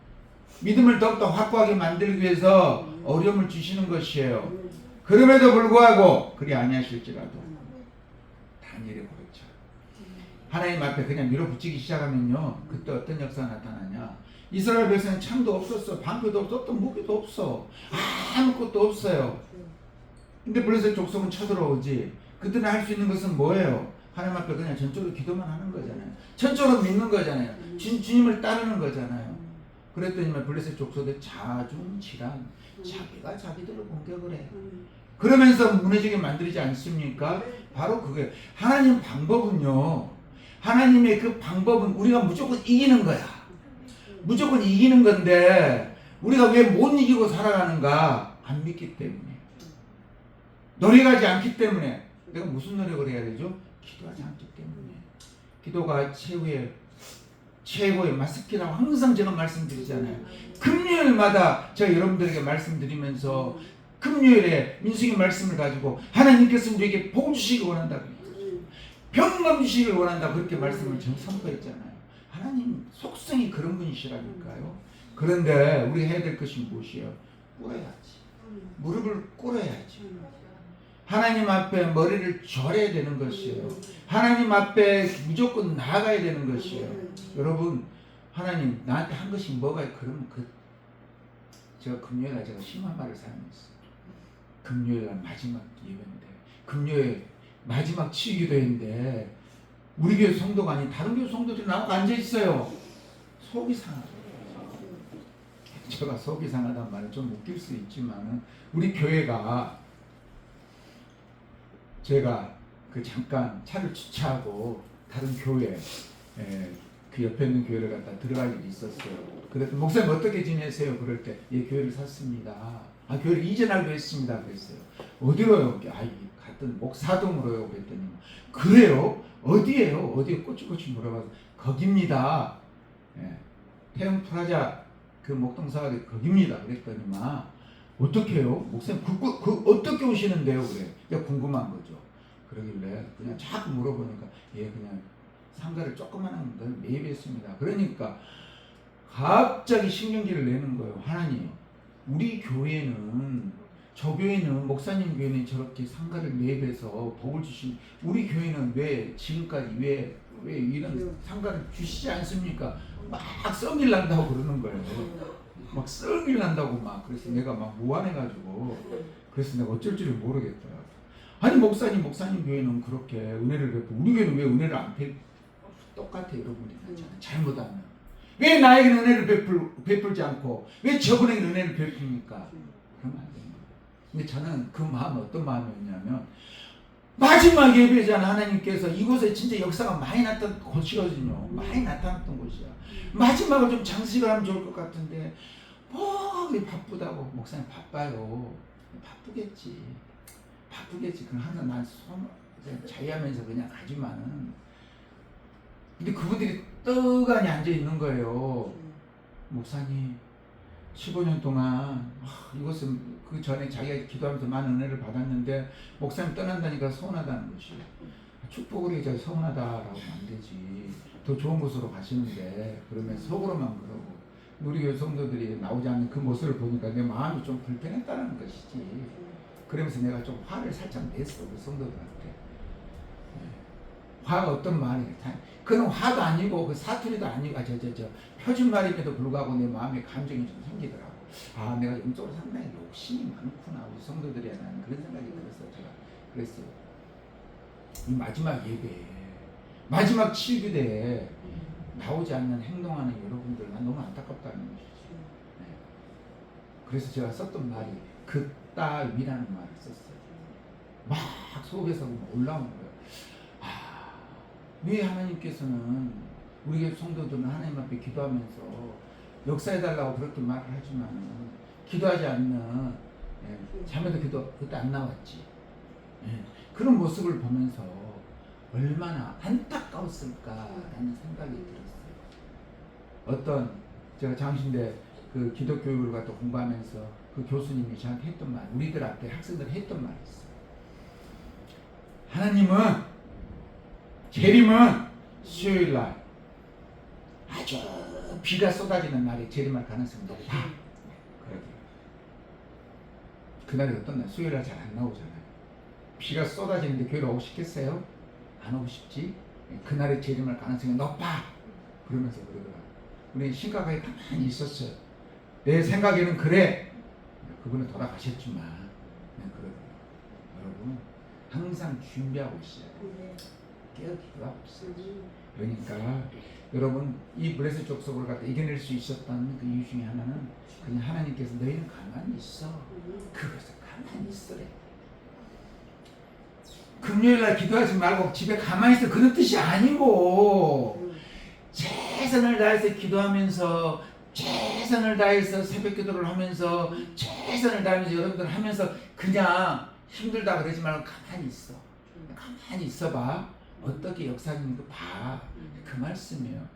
믿음을 더욱더 확고하게 만들기 위해서 어려움을 주시는 것이에요. 그럼에도 불구하고 그리 아니하실지라도 다니엘의 고백처럼 하나님 앞에 그냥 밀어붙이기 시작하면요, 그때 어떤 역사가 나타나냐. 이스라엘 백성은 창도 없었어, 방패도 없어, 무기도 없어, 아무것도 없어요. 근데 블레셋 족속은 쳐들어오지. 그들은 할 수 있는 것은 뭐예요? 하나님 앞에 그냥 전적으로 기도만 하는 거잖아요. 전적으로 믿는 거잖아요. 주님을 따르는 거잖아요. 그랬더니 블레셋 족속의 자중질환, 자기가 자기들을 공격을 해. 그러면서 무너지게 만들지 않습니까? 바로 그게 하나님 방법은요, 하나님의 그 방법은 우리가 무조건 이기는 거야. 무조건 이기는 건데 우리가 왜 못 이기고 살아가는가? 안 믿기 때문에, 노력하지 않기 때문에. 내가 무슨 노력을 해야 되죠? 기도하지 않기 때문에. 기도가 최고의 마스키라고 항상 제가 말씀드리잖아요. 금요일마다 제가 여러분들에게 말씀드리면서 금요일에 민수기 말씀을 가지고 하나님께서 우리에게 복 주시기 원한다, 평강 주시기를 원한다, 그렇게 말씀을 제가 선포했잖아요. 하나님 속성이 그런 분이시라니까요. 그런데 우리 해야 될 것이 무엇이에요? 꿇어야지. 무릎을 꿇어야지. 하나님 앞에 머리를 절해야 되는 것이에요. 하나님 앞에 무조건 나아가야 되는 것이에요. 여러분, 하나님 나한테 한 것이 뭐가, 그러면 제가 금요일날 제가 심한 말을 사용했어요. 금요일날 마지막 예배인데, 금요일 마지막 치유기도인데 우리 교회 성도가 아닌 다른 교회 성도들이 나하고 앉아있어요. 속이 상하죠. 제가 속이 상하다는 말은 좀 웃길 수 있지만, 우리 교회가 제가 잠깐 차를 주차하고 다른 교회, 그 옆에 있는 교회를 갖다 들어갈 일이 있었어요. 그랬더니 목사님 어떻게 지내세요? 그럴 때 교회를 샀습니다. 교회를 이전하기로 했습니다. 그랬어요. 어디로요? 같은 목사동으로요. 그랬더니 그래요? 어디에요? 어디에 꼬치꼬치 물어봐서 거깁니다. 태영 프라자 그 목동사가 거깁니다. 그랬더니 어떻게 해요? 목사님 그 어떻게 오시는데요? 그래. 궁금한 거죠. 그러길래 그냥 자꾸 물어보니까 그냥 상가를 조그만한 걸 매입했습니다. 그러니까 갑자기 신경질을 내는 거예요. 하나님, 우리 교회는, 저 교회는, 목사님 교회는 저렇게 상가를 매입해서 복을 주신, 우리 교회는 왜 지금까지 왜 이런 상가를 주시지 않습니까? 막 썩일 난다고 그러는 거예요. 막 썩일 난다고 그래서 내가 무안해가지고, 그래서 내가 어쩔 줄을 모르겠더라고. 아니 목사님 교회는 그렇게 은혜를 베풀고 우리 교회는 왜 은혜를 안 베풀? 똑같아요. 여러분이 잘못하면 왜 나에게는 은혜를 베풀지 않고 왜 저분에게 은혜를 베풉니까? 그러면 안 됩니다. 근데 저는 그 마음은 어떤 마음이었냐면, 마지막 예배잖아. 하나님께서 이곳에 진짜 역사가 많이 나타났던 곳이거든요. 많이 나타났던 곳이야. 마지막을 좀 장식을 하면 좋을 것 같은데 바쁘다고. 목사님 바빠요. 바쁘겠지. 그럼 항상 난 자유하면서 그냥 가지만은, 근데 그분들이 떡하니 앉아 있는 거예요. 목사님 15년 동안 이것은 그 전에 자기가 기도하면서 많은 은혜를 받았는데 목사님 떠난다니까 서운하다는 것이, 축복을 해서 서운하다라고 하면 안 되지. 더 좋은 곳으로 가시는데 그러면 속으로만 그러고, 우리 교회 성도들이 나오지 않는 그 모습을 보니까 내 마음이 좀 불편했다는 것이지. 그러면서 내가 좀 화를 살짝 냈어, 그 성도들한테. 화가 어떤 말이냐, 그건 화도 아니고 그 사투리도 아니고 표준말임에도 불구하고 내 마음에 감정이 좀 생기더라고. 내가 영적으로 상당히 욕심이 많구나, 우리 성도들이야. 나는 그런 생각이 들었어. 제가 그랬어요. 이 마지막 예배에, 마지막 치유기대에 나오지 않는 행동하는 여러분들, 난 너무 안타깝다는 것이죠. 그래서 제가 썼던 말이 그따위라는 말을 썼어요. 막 속에서 올라오는 거예요. 왜 하나님께서는 우리 교회 성도들은 하나님 앞에 기도하면서 역사해달라고 그렇게 말을 하지만 기도하지 않는 자매도 기도 그때 안 나왔지. 그런 모습을 보면서 얼마나 안타까웠을까라는 생각이 들었어요. 어떤 제가 장신대 그 기독교육을 갖다 공부하면서 그 교수님이 저한테 했던 말, 우리들 앞에 학생들 했던 말이 있어요. 하나님은 재림은 수요일날 아주 비가 쏟아지는 날에 재림할 가능성이 높다. 그러더라고요. 그날이 어떤 날? 수요일날 잘 안 나오잖아요. 비가 쏟아지는데 교회로 오고 싶겠어요? 안 오고 싶지? 그날에 재림할 가능성이 높아. 그러면서 그러더라고요. 우리 심각하게 가만히 있었어요. 내 생각에는 그래. 그분은 돌아가셨지만 그러더라고요. 여러분 항상 준비하고 있어요. 깨어 기도하고 있어요. 그러니까 여러분 이 블레셋 족속을 갖다 이겨낼 수 있었던 그 이유 중에 하나는 그냥 하나님께서 너희는 가만히 있어. 그것을 가만히 있으래. 금요일날 기도하지 말고 집에 가만히 있어, 그런 뜻이 아니고, 최선을 다해서 기도하면서, 최선을 다해서 새벽 기도를 하면서, 최선을 다하면서 여러분들 하면서 그냥 힘들다 그러지 말고 가만히 있어. 가만히 있어봐. 어떻게 역사하는지 봐. 그 말씀이에요.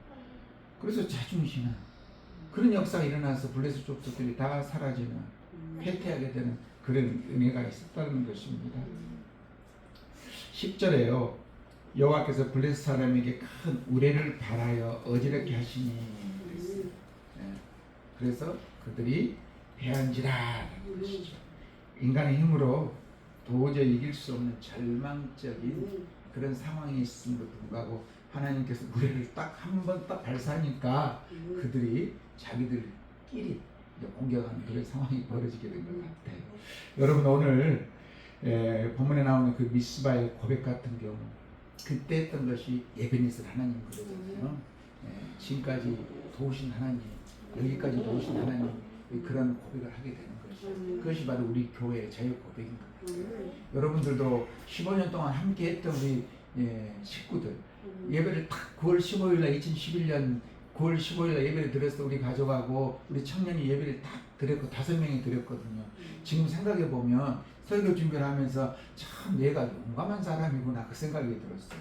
그래서 자중신앙 그런 역사가 일어나서 블레셋 족속들이 다 사라지는 회퇴하게 되는 그런 은혜가 있었다는 것입니다. 10절에요. 여호와께서 블레셋 사람에게 큰 우레를 발하여 어지럽게 하시니 그랬어요. 네. 그래서 그들이 패한지라는 것이죠. 인간의 힘으로 도저히 이길 수 없는 절망적인 그런 상황이 있음에도 불구하고 하나님께서 우레를 딱 한 번 딱 발사하니까 그들이 자기들끼리 공격하는 그런 상황이 벌어지게 된 것 같아요. 여러분 오늘 본문에 나오는 그 미스바의 고백 같은 경우 그때 했던 것이 에베네셀 하나님 그러잖아요. 지금까지 도우신 하나님, 여기까지 도우신 하나님 그런 고백을 하게 되는 것이죠. 그것이 바로 우리 교회의 자유 고백인 것 같아요. 여러분들도 15년 동안 함께 했던 우리 식구들 예배를 딱 9월 15일날 2011년 9월 15일날 예배를 드렸을 때 우리 가족하고 우리 청년이 예배를 딱 드렸고 5명이 드렸거든요. 지금 생각해보면 설교 준비를 하면서 참 내가 용감한 사람이구나 그 생각이 들었어요.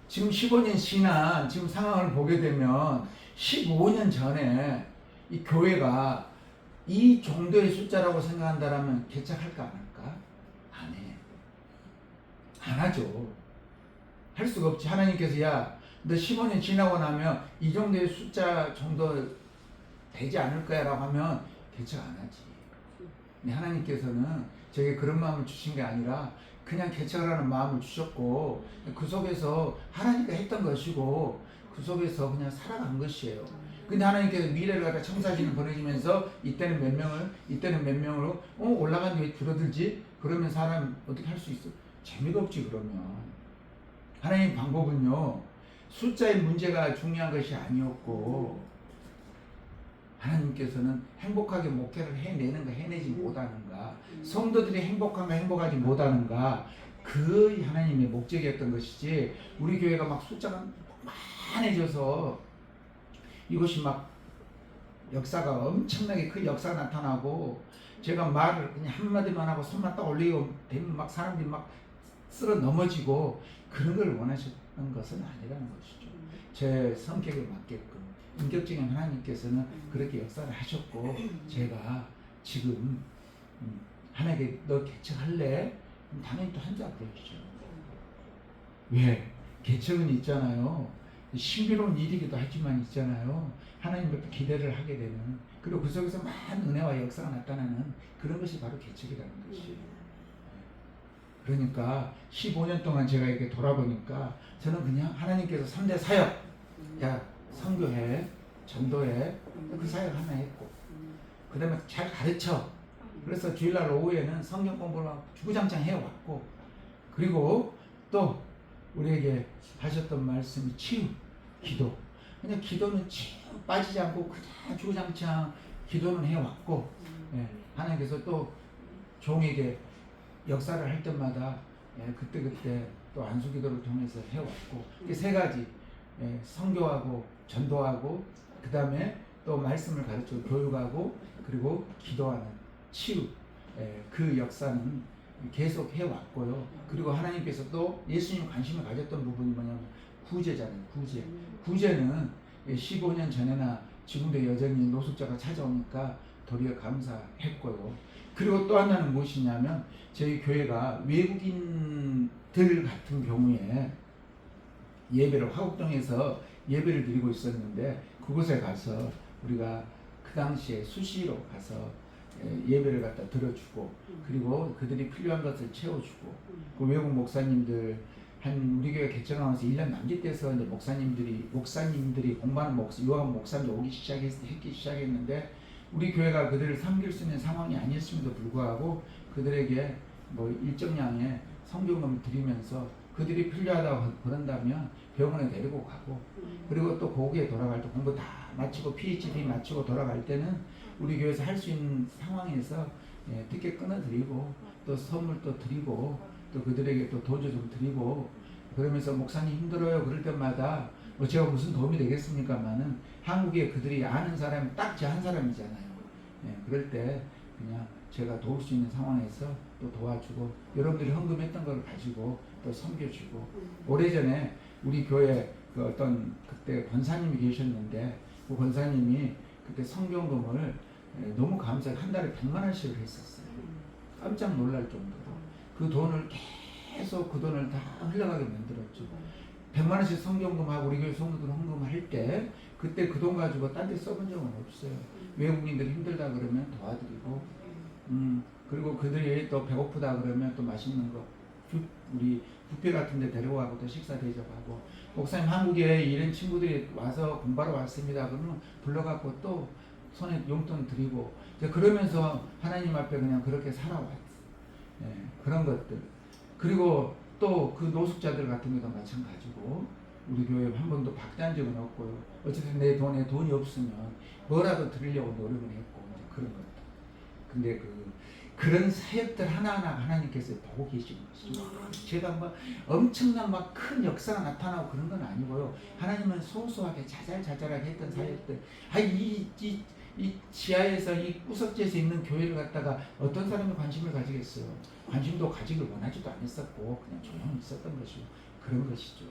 지금 15년 지난 지금 상황을 보게 되면 15년 전에 이 교회가 이 정도의 숫자라고 생각한다면 개척할까 안 할까? 안 해. 안 하죠. 할 수가 없지. 하나님께서 야 너 15년 지나고 나면 이 정도의 숫자 정도 되지 않을 거야 라고 하면 개척 안 하지. 근데 하나님께서는 저에게 그런 마음을 주신 게 아니라 그냥 개척을 하는 마음을 주셨고 그 속에서 하나님께 했던 것이고 그 속에서 그냥 살아간 것이에요. 근데 하나님께서 미래를 갖다 청사진을 보내주면서 이때는 몇 명으로 올라간 왜 줄어들지? 그러면 사람 어떻게 할 수 있어? 재미가 없지 그러면. 하나님 방법은요. 숫자의 문제가 중요한 것이 아니었고 하나님께서는 행복하게 목회를 해내는가 해내지 못하는가 성도들이 행복한가 행복하지 못하는가 그 하나님의 목적이었던 것이지 우리 교회가 막 숫자가 많아져서 이것이 막 역사가 엄청나게 큰 역사가 나타나고 제가 말을 그냥 한마디만 하고 손만 딱 올리고 되면 막 사람들이 막 쓸어 넘어지고 그런 걸 원하셨던 것은 아니라는 것이죠. 제 성격에 맞게끔 인격적인 하나님께서는 그렇게 역사를 하셨고 제가 지금 하나님께 너 개척할래? 당연히 또 한자 그러시죠. 왜? 개척은 있잖아요. 신비로운 일이기도 하지만 있잖아요. 하나님부터 기대를 하게 되는 그리고 그 속에서 많은 은혜와 역사가 나타나는 그런 것이 바로 개척이라는 것이에요. 그러니까 15년 동안 제가 이렇게 돌아보니까 저는 그냥 하나님께서 3대 사역 야 선교해 전도해 그 사역 하나 했고 그 다음에 잘 가르쳐 그래서 주일날 오후에는 성경 공부를 주구장창 해왔고 그리고 또 우리에게 하셨던 말씀이 치유 기도 그냥 기도는 빠지지 않고 그냥 주구장창 기도는 해왔고 하나님께서 또 종에게 역사를 할 때마다 그때그때 또 안수기도를 통해서 해왔고 이게 세 가지 선교하고 전도하고 그 다음에 또 말씀을 가르치고 교육하고 그리고 기도하는 치유 그 역사는 계속 해왔고요. 그리고 하나님께서 또 예수님 관심을 가졌던 부분이 뭐냐면 구제잖아요. 구제는 15년 전에나 지금도 여전히 노숙자가 찾아오니까 도리어 감사했고요. 그리고 또 하나는 무엇이냐면 저희 교회가 외국인들 같은 경우에 예배를 화곡동에서 예배를 드리고 있었는데 그곳에 가서 우리가 그 당시에 수시로 가서 예배를 갖다 들어주고 그리고 그들이 필요한 것을 채워주고 그 외국 목사님들 한 우리 교회 개척하면서 1년 남짓돼서 이제 목사님들이 공부하는 유학원 목사님들 오기 시작했는데 우리 교회가 그들을 섬길 수 있는 상황이 아니었음에도 불구하고 그들에게 뭐 일정량의 성경을 드리면서 그들이 필요하다고 그런다면 병원에 데리고 가고 그리고 또 거기에 돌아갈 때 공부 다 마치고 PhD 마치고 돌아갈 때는 우리 교회에서 할 수 있는 상황에서 티켓 끊어드리고 또 선물 또 드리고 또 그들에게 또 도주 좀 드리고 그러면서 목사님 힘들어요 그럴 때마다 뭐 제가 무슨 도움이 되겠습니까만은 한국에 그들이 아는 사람이 딱 저 한 사람이잖아요. 그럴 때 그냥 제가 도울 수 있는 상황에서 또 도와주고 여러분들이 헌금했던 걸 가지고 또 섬겨주고 오래전에 우리 교회 그 어떤 그때 권사님이 계셨는데 그 권사님이 그때 성경금을 너무 감사하게 한 달에 100만 원씩을 했었어요. 깜짝 놀랄 정도로 그 돈을 계속 그 돈을 다 흘러가게 만들었죠. 100만 원씩 성경금하고 우리 교회 성도들 헌금할 때 그때 그 돈 가지고 딴 데 써본 적은 없어요. 외국인들 힘들다 그러면 도와드리고 그리고 그들이 또 배고프다 그러면 또 맛있는 거 우리 뷔페 같은 데 데려가고 또 식사 대접하고 목사님 한국에 이런 친구들이 와서 공부하러 왔습니다 그러면 불러갖고 또 손에 용돈 드리고 그러면서 하나님 앞에 그냥 그렇게 살아왔어요. 예, 그런 것들 그리고 또 그 노숙자들 같은 경우도 마찬가지고 우리 교회 한 번도 박대한 적은 없고요. 어쨌든 내 돈에 돈이 없으면 뭐라도 드리려고 노력을 했고 그런 것들. 근데 그런 사역들 하나하나 하나님께서 보고 계신 것이죠. 제가 뭐 엄청난 막 큰 역사가 나타나고 그런 건 아니고요. 하나님은 소소하게 자잘자잘하게 했던 사역들. 이 지하에서 이 구석지에서 있는 교회를 갖다가 어떤 사람이 관심을 가지겠어요. 관심도 가지길 원하지도 않았었고 그냥 조용히 있었던 것이고 그런 것이죠.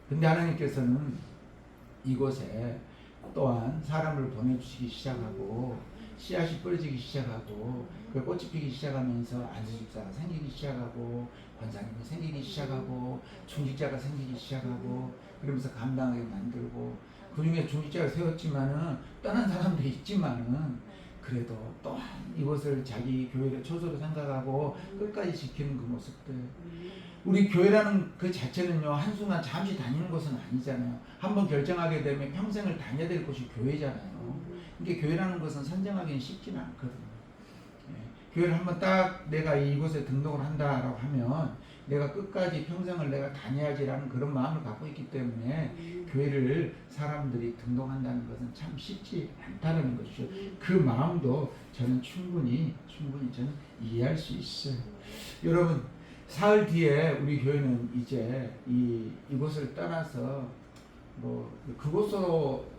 근데 하나님께서는 이곳에 또한 사람을 보내주시기 시작하고 씨앗이 뿌려지기 시작하고 그 꽃이 피기 시작하면서 안수집사가 생기기 시작하고 권사님이 생기기 시작하고 중직자가 생기기 시작하고 그러면서 감당하게 만들고 그 중에 중직자가 세웠지만은 떠난 사람도 있지만은 그래도 또한 이것을 자기 교회를 초소로 생각하고 끝까지 지키는 그 모습들. 우리 교회라는 그 자체는요 한순간 잠시 다니는 곳은 아니잖아요. 한번 결정하게 되면 평생을 다녀야 될 곳이 교회잖아요. 그러니까 교회라는 것은 선정하기는 쉽지는 않거든요. 예, 교회를 한번 딱 내가 이곳에 등록을 한다라고 하면 내가 끝까지 평생을 내가 다녀야지라는 그런 마음을 갖고 있기 때문에 교회를 사람들이 등록한다는 것은 참 쉽지 않다는 것이죠. 그 마음도 저는 충분히 저는 이해할 수 있어요. 여러분 사흘 뒤에 우리 교회는 이제 이곳을 떠나서 뭐 그곳으로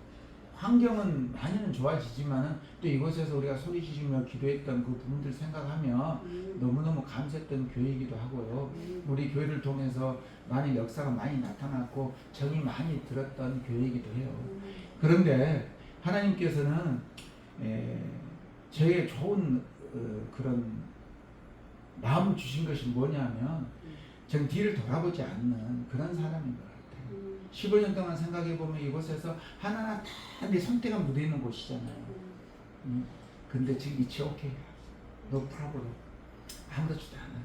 환경은 많이는 좋아지지만은 또 이곳에서 우리가 소리지르며 기도했던 그 부분들 생각하면 너무너무 감사했던 교회이기도 하고요. 우리 교회를 통해서 많은 역사가 많이 나타났고 정이 많이 들었던 교회이기도 해요. 그런데 하나님께서는 저에게 좋은 그런 마음을 주신 것이 뭐냐면 전 뒤를 돌아보지 않는 그런 사람인 것 같아요. 15년 동안 생각해보면 이곳에서 하나하나 다 내 손때가 묻어있는 곳이잖아요. 근데 지금 it's okay. No problem. 아무렇지도 않아.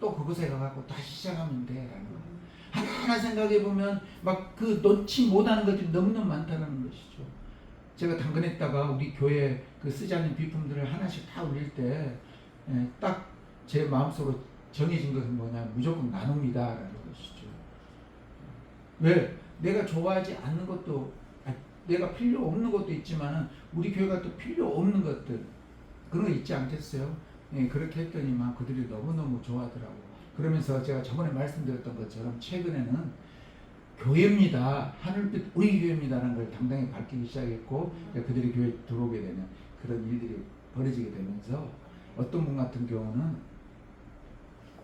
또 그곳에 가갖고 다시 시작하면 돼. 라는 거. 하나하나 생각해보면 막 그 놓지 못하는 것들이 너무너무 많다는 것이죠. 제가 당근했다가 우리 교회 그 쓰지 않는 비품들을 하나씩 다 올릴 때 딱 제 마음속으로 정해진 것은 뭐냐 무조건 나눕니다 라는 것이죠. 왜? 내가 좋아하지 않는 것도 내가 필요 없는 것도 있지만은 우리 교회가 또 필요 없는 것들 그런 거 있지 않겠어요? 예, 그렇게 했더니만 그들이 너무너무 좋아하더라고요. 그러면서 제가 저번에 말씀드렸던 것처럼 최근에는 교회입니다. 하늘빛 우리 교회입니다라는 걸 당당히 밝히기 시작했고 그들이 교회에 들어오게 되는 그런 일들이 벌어지게 되면서 어떤 분 같은 경우는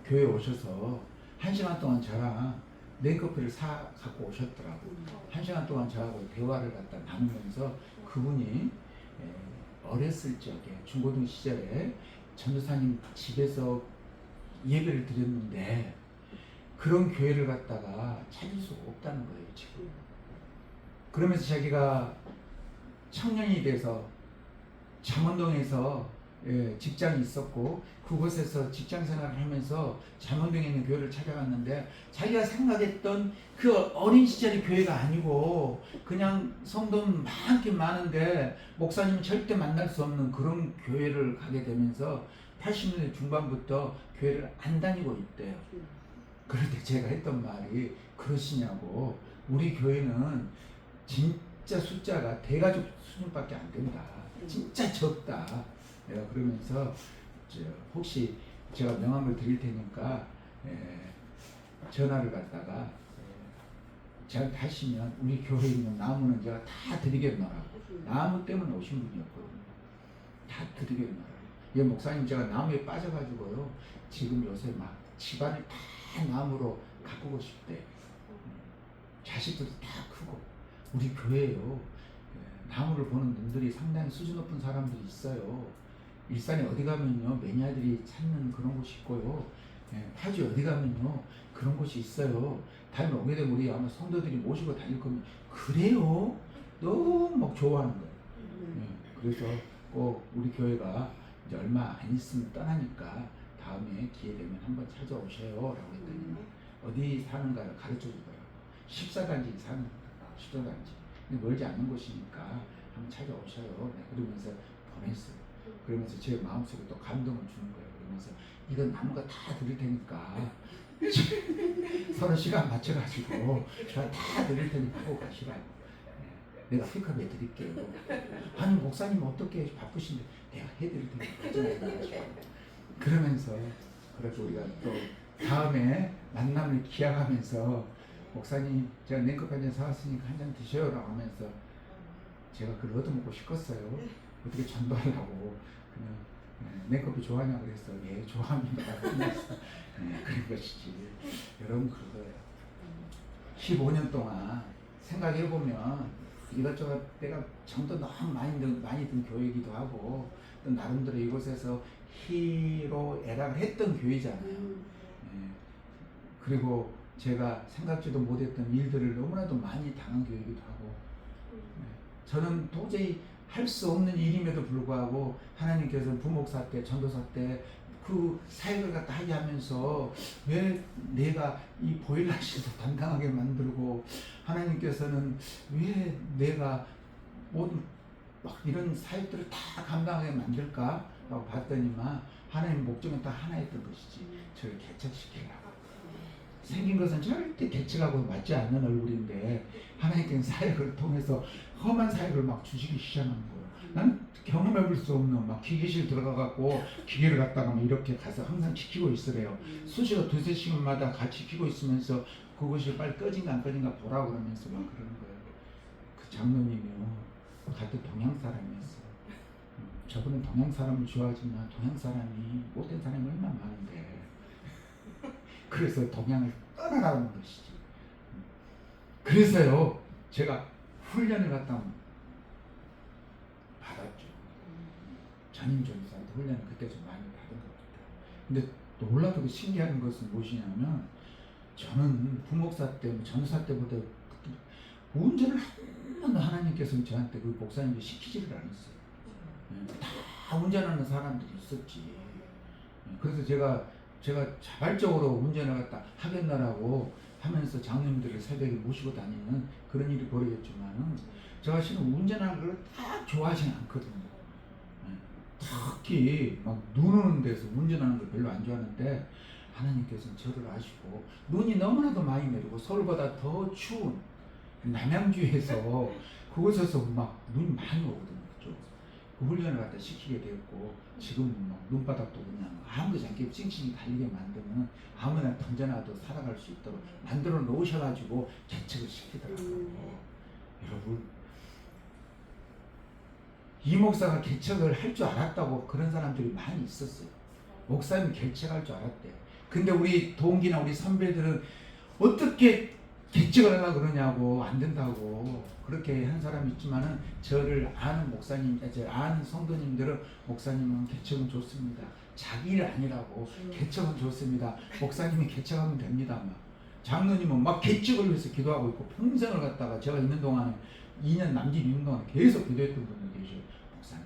교회에 오셔서 1시간 동안 저랑 냉커피를 갖고 오셨더라고요. 1시간 동안 저하고 대화를 갖다 나누면서 그분이 어렸을 적에 중고등 시절에 전도사님 집에서 예배를 드렸는데 그런 교회를 갖다가 찾을 수가 없다는 거예요 지금. 그러면서 자기가 청년이 돼서 잠원동에서 직장이 있었고 그곳에서 직장 생활을 하면서 잠원동에 있는 교회를 찾아갔는데 자기가 생각했던 그 어린 시절의 교회가 아니고 그냥 성도는 많은데 목사님은 절대 만날 수 없는 그런 교회를 가게 되면서 80년대 중반부터 교회를 안 다니고 있대요. 그럴 때 제가 했던 말이 그러시냐고. 우리 교회는 진짜 숫자가 대가족 수준밖에 안 된다. 진짜 적다. 내가 그러면서 혹시 제가 명함을 드릴 테니까 전화를 갖다가 잘 하시면 우리 교회에 있는 나무는 제가 다 드리겠노라고. 나무 때문에 오신 분이었거든요. 다 드리겠노라고. 예, 목사님 제가 나무에 빠져가지고요. 지금 요새 막 집안을 다 다 나무로 가꾸고 싶대. 자식들도 다 크고. 우리 교회요. 나무를 보는 분들이 상당히 수준 높은 사람들이 있어요. 일산에 어디 가면요 매니아들이 찾는 그런 곳이 있고요. 파주 어디 가면요 그런 곳이 있어요. 다음에 오게 되면 우리 아마 성도들이 모시고 다닐 거면 그래요. 너무 막 좋아하는 거예요. 그래서 꼭 우리 교회가 이제 얼마 안 있으면 떠나니까 다음에 기회 되면 한번 찾아오셔요 라고 했더니 어디 사는가를 가르쳐 주더라고요. 14단지 사는 거예요. 14단지. 멀지 않는 곳이니까 한번 찾아오셔요. 그러면서 보냈어요. 그러면서 제 마음속에 또 감동을 주는 거예요. 그러면서 이건 나무가 다 드릴 테니까 서로 시간 맞춰가지고 제가 다 드릴 테니까 하고 가시라고. 내가 픽업해 드릴게요. 아니 목사님 어떻게 바쁘신데 내가 해드릴 테니까 가져가시라고. 그러면서 그래서 우리가 또 다음에 만남을 기약하면서 목사님 제가 냉커피 한잔 사왔으니까 한 잔 드셔요라고 하면서 제가 그걸 얻어먹고 싶었어요. 어떻게 전도하려고 그냥 냉커피 좋아하냐고 그랬어. 예 좋아합니다. 그런 것이지. 여러분 그거예요. 15년 동안 생각해보면 이것저것 내가 정도 너무 많이 든 교회이기도 하고 또 나름대로 이곳에서 희로애락을 했던 교회잖아요. 그리고 제가 생각지도 못했던 일들을 너무나도 많이 당한 교회이기도 하고 저는 도저히 할 수 없는 일임에도 불구하고 하나님께서 부목사 때 전도사 때 그 사역을 갖다 하게 하면서 왜 내가 이 보일러실도 담당하게 만들고 하나님께서는 왜 내가 모든 막 이런 사역들을 다 감당하게 만들까? 라고 봤더니만 하나님 목적은 딱 하나였던 것이지 저를 개척시키라고. 생긴 것은 절대 개척하고 맞지 않는 얼굴인데 하나님께서 사역을 통해서 험한 사역을 막 주시기 시작하는 거예요. 난 경험해볼 수 없는 막 기계실 들어가갖고 기계를 갖다가 막 이렇게 가서 항상 지키고 있으래요. 수시로 두세 시간마다 같이 지키고 있으면서 그것이 빨리 꺼진가 안 꺼진가 보라고 그러면서 막 그러는 거예요. 그 장로님이요 같은 동양 사람이었어요. 저분은 동양 사람을 좋아하지만 동양 사람이 못된 사람이 얼마나 많은데 그래서 동양을 떠나라는 것이지. 그래서요 제가 훈련을 갖다 받았죠. 전임전사한테 훈련을 그때 좀 많이 받은 것 같아요. 근데 놀랍게도 신기한 것은 무엇이냐면 저는 부목사 때, 전사 때보다 운전을 한 번도 하나님께서 저한테 그 목사님이 시키지를 않았어요. 다 운전하는 사람들이 있었지. 그래서 제가 자발적으로 운전을 갖다 하겠나라고 하면서 장로님들을 새벽에 모시고 다니는 그런 일이 벌어졌지만은 제가 실은 운전하는 걸 딱 좋아하지는 않거든요. 특히 막 눈 오는 데서 운전하는 걸 별로 안 좋아하는데 하나님께서는 저를 아시고 눈이 너무나도 많이 내리고 서울보다 더 추운 남양주에서 그곳에서 막 눈이 많이 오거든요. 그 훈련을 갖다 시키게 되었고 지금은 막 눈바닥도 그냥 아무렇지 않게 찡찡이 달리게 만드는 아무나 던져놔도 살아갈 수 있도록 만들어 놓으셔가지고 개척을 시키더라고요. 여러분 이 목사가 개척을 할 줄 알았다고 그런 사람들이 많이 있었어요. 목사님이 개척할 줄 알았대요. 근데 우리 동기나 우리 선배들은 어떻게 개척을 하려고 그러냐고 안 된다고 그렇게 한 사람이 있지만은 저를 아는 목사님, 아는 성도님들은 목사님은 개척은 좋습니다. 자기 일 아니라고 개척은 좋습니다. 목사님이 개척하면 됩니다. 막. 장로님은 막 개척을 위해서 기도하고 있고 평생을 갖다가 제가 있는 동안에 2년 남짓 있는 동안에 계속 기도했던 분들 계셔요. 목사님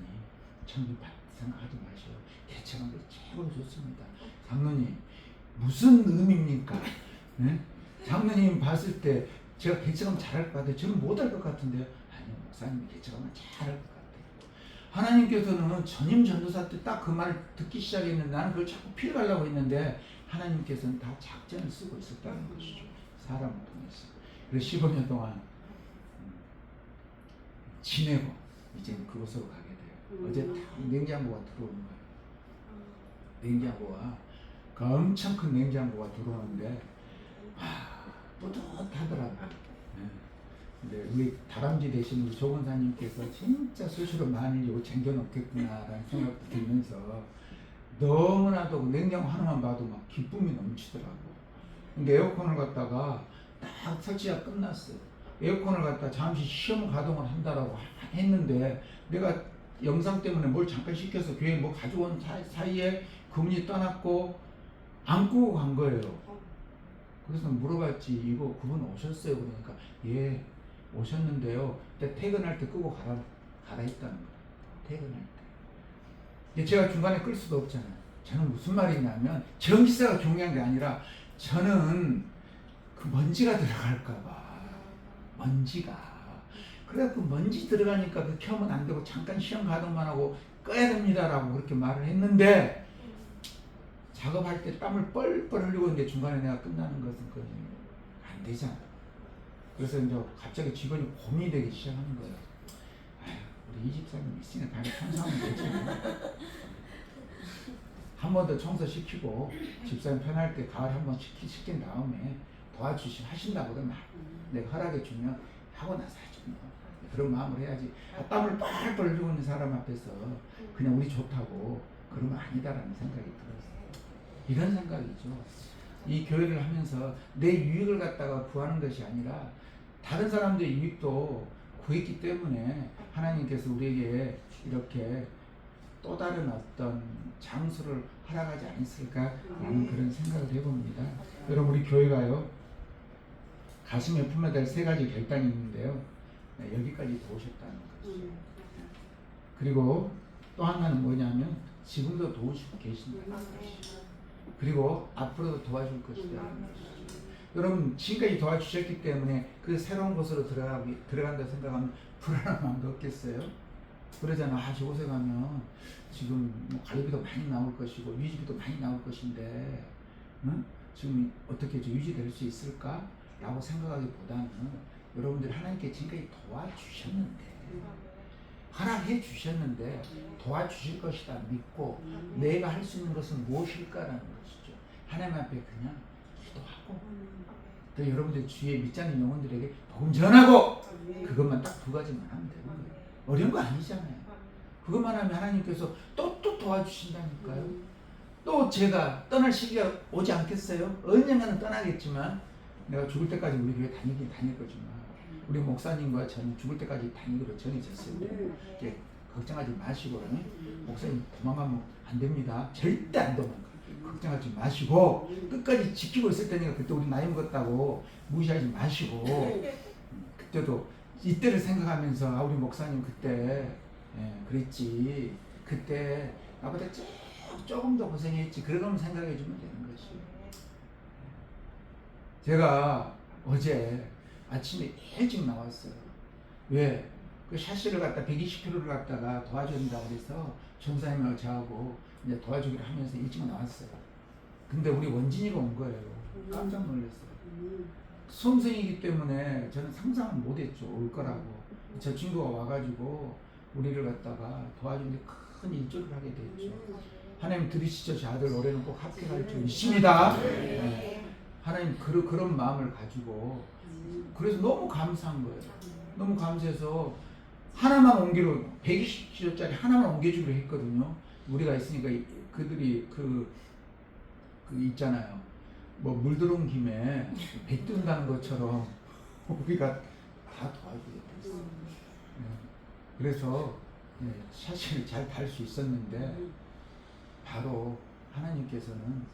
천국 생각하지 마셔요. 개척한 게 최고로 좋습니다. 장로님 무슨 의미입니까? 네? 장로님 봤을 때 제가 개척하면 잘할 것 같아요. 저는 못할 것 같은데요. 아니요, 목사님이 개척하면 잘할 것 같아요. 하나님께서는 전임 전도사 때 딱 그 말을 듣기 시작했는데 나는 그걸 자꾸 피해가려고 했는데 하나님께서는 다 작전을 쓰고 있었다는 것이죠. 사람을 통해서. 그래서 15년 동안 지내고 이제 그곳으로 가게 돼요. 어제 딱 냉장고가 들어오는 거예요. 냉장고가 그 엄청 큰 냉장고가 들어오는데 뿌듯하더라고요. 근데 우리 다람쥐 되신 우리 조건사님께서 진짜 수시로 많이 이거 쟁겨놓겠구나라는 생각도 들면서 너무나도 그 냉장고 하나만 봐도 막 기쁨이 넘치더라고. 근데 에어컨을 갖다가 딱 설치가 끝났어요. 에어컨을 갖다 잠시 시험 가동을 한다라고 했는데 내가 영상 때문에 뭘 잠깐 시켜서 교회 뭐 가져온 사이에 그분이 떠났고 안 끄고 간 거예요. 그래서 물어봤지, 이거 그분 오셨어요? 그러니까 예 오셨는데요. 근데 퇴근할 때 끄고 가라 했다는 거예요. 퇴근할 때. 근데 제가 중간에 끌 수도 없잖아요. 저는 무슨 말이냐면 전기세가 중요한 게 아니라 저는 그 먼지가 들어갈까봐. 먼지가. 그래갖고 먼지 들어가니까 그 켜면 안 되고 잠깐 시험 가동만 하고 꺼야 됩니다라고 그렇게 말을 했는데 작업할 때 땀을 뻘뻘 흘리고 있는데 중간에 내가 끝나는 것은 그건 안 되잖아. 그래서 이제 갑자기 직원이 고민이 되기 시작하는 거예요. 아휴, 우리 이 집사님 있으니까 다음에 청소하면 되지. 한 번 더 청소시키고 집사님 편할 때 가을 한 번 시킨 다음에 하신다고 그러면 내가 허락해 주면 하고 나서 하죠. 뭐. 그런 마음을 해야지. 땀을 뻘뻘 흘리고 있는 사람 앞에서 그냥 우리 좋다고 그러면 아니다라는 생각이 들었어요. 이런 생각이죠. 이 교회를 하면서 내 유익을 갖다가 구하는 것이 아니라 다른 사람들의 유익도 구했기 때문에 하나님께서 우리에게 이렇게 또 다른 어떤 장수를 허락하지 않았을까라는 그런 생각을 해봅니다. 여러분, 우리 교회가요 가슴에 품어야 될 3가지 결단이 있는데요. 네, 여기까지 도우셨다는 거죠. 그리고 또 하나는 뭐냐면 지금도 도우시고 계신다는 것이죠. 그리고 앞으로도 도와줄 것이라는 것이죠. 여러분, 지금까지 도와주셨기 때문에 그 새로운 곳으로 들어간다 생각하면 불안한 마음도 없겠어요? 그러잖아. 아, 저곳에 가면 지금 뭐 관리비도 많이 나올 것이고 유지비도 많이 나올 것인데 응? 지금 어떻게 유지될 수 있을까? 라고 생각하기보다는 여러분들이 하나님께 지금까지 도와주셨는데 허락해 주셨는데 도와주실 것이다 믿고 내가 할 수 있는 것은 무엇일까라는 것이죠. 하나님 앞에 그냥 기도하고 또 여러분들 주위에 믿지 않는 영혼들에게 복음 전하고 그것만 딱 2가지만 하면 되는 거예요. 어려운 거 아니잖아요. 그것만 하면 하나님께서 또 도와주신다니까요. 또 제가 떠날 시기가 오지 않겠어요? 언젠가는 떠나겠지만 내가 죽을 때까지 우리 교회 다니긴 다닐 거지만 우리 목사님과 저는 죽을 때까지 다니기로 정해졌어요. 이제 걱정하지 마시고 목사님 도망가면 안 됩니다. 절대 안 도망가. 걱정하지 마시고 끝까지 지키고 있을 테니까 그때 우리 나이 먹었다고 무시하지 마시고 그때도 이때를 생각하면서 아, 우리 목사님 그때 그랬지. 그때 나보다 조금 더 고생했지. 그러면 생각해 주면 되는 것이. 제가 어제 아침에 일찍 나왔어요. 왜? 그 샤시를 갖다 120km를 갖다가 도와준다고 그래서 전사님하고 저하고 이제 도와주기로 하면서 일찍 나왔어요. 근데 우리 원진이가 온 거예요. 깜짝 놀랐어요. 수험생이기 때문에 저는 상상을 못했죠. 올 거라고. 저 친구가 와가지고 우리를 갖다가 도와주는데 큰 일조를 하게 됐죠. 하나님 들으시죠? 저 아들 올해는 꼭 합격할 줄 믿습니다. 네. 하나님 그런 마음을 가지고 그래서 너무 감사한 거예요. 너무 감사해서 하나만 옮기로 120kg짜리 하나만 옮겨주기로 했거든요. 우리가 있으니까 그들이 그 있잖아요. 뭐 물 들어온 김에 배 뜬다는 것처럼 우리가 다 도와주게 됐어요. 그래서 사실 잘 달 수 있었는데 바로 하나님께서는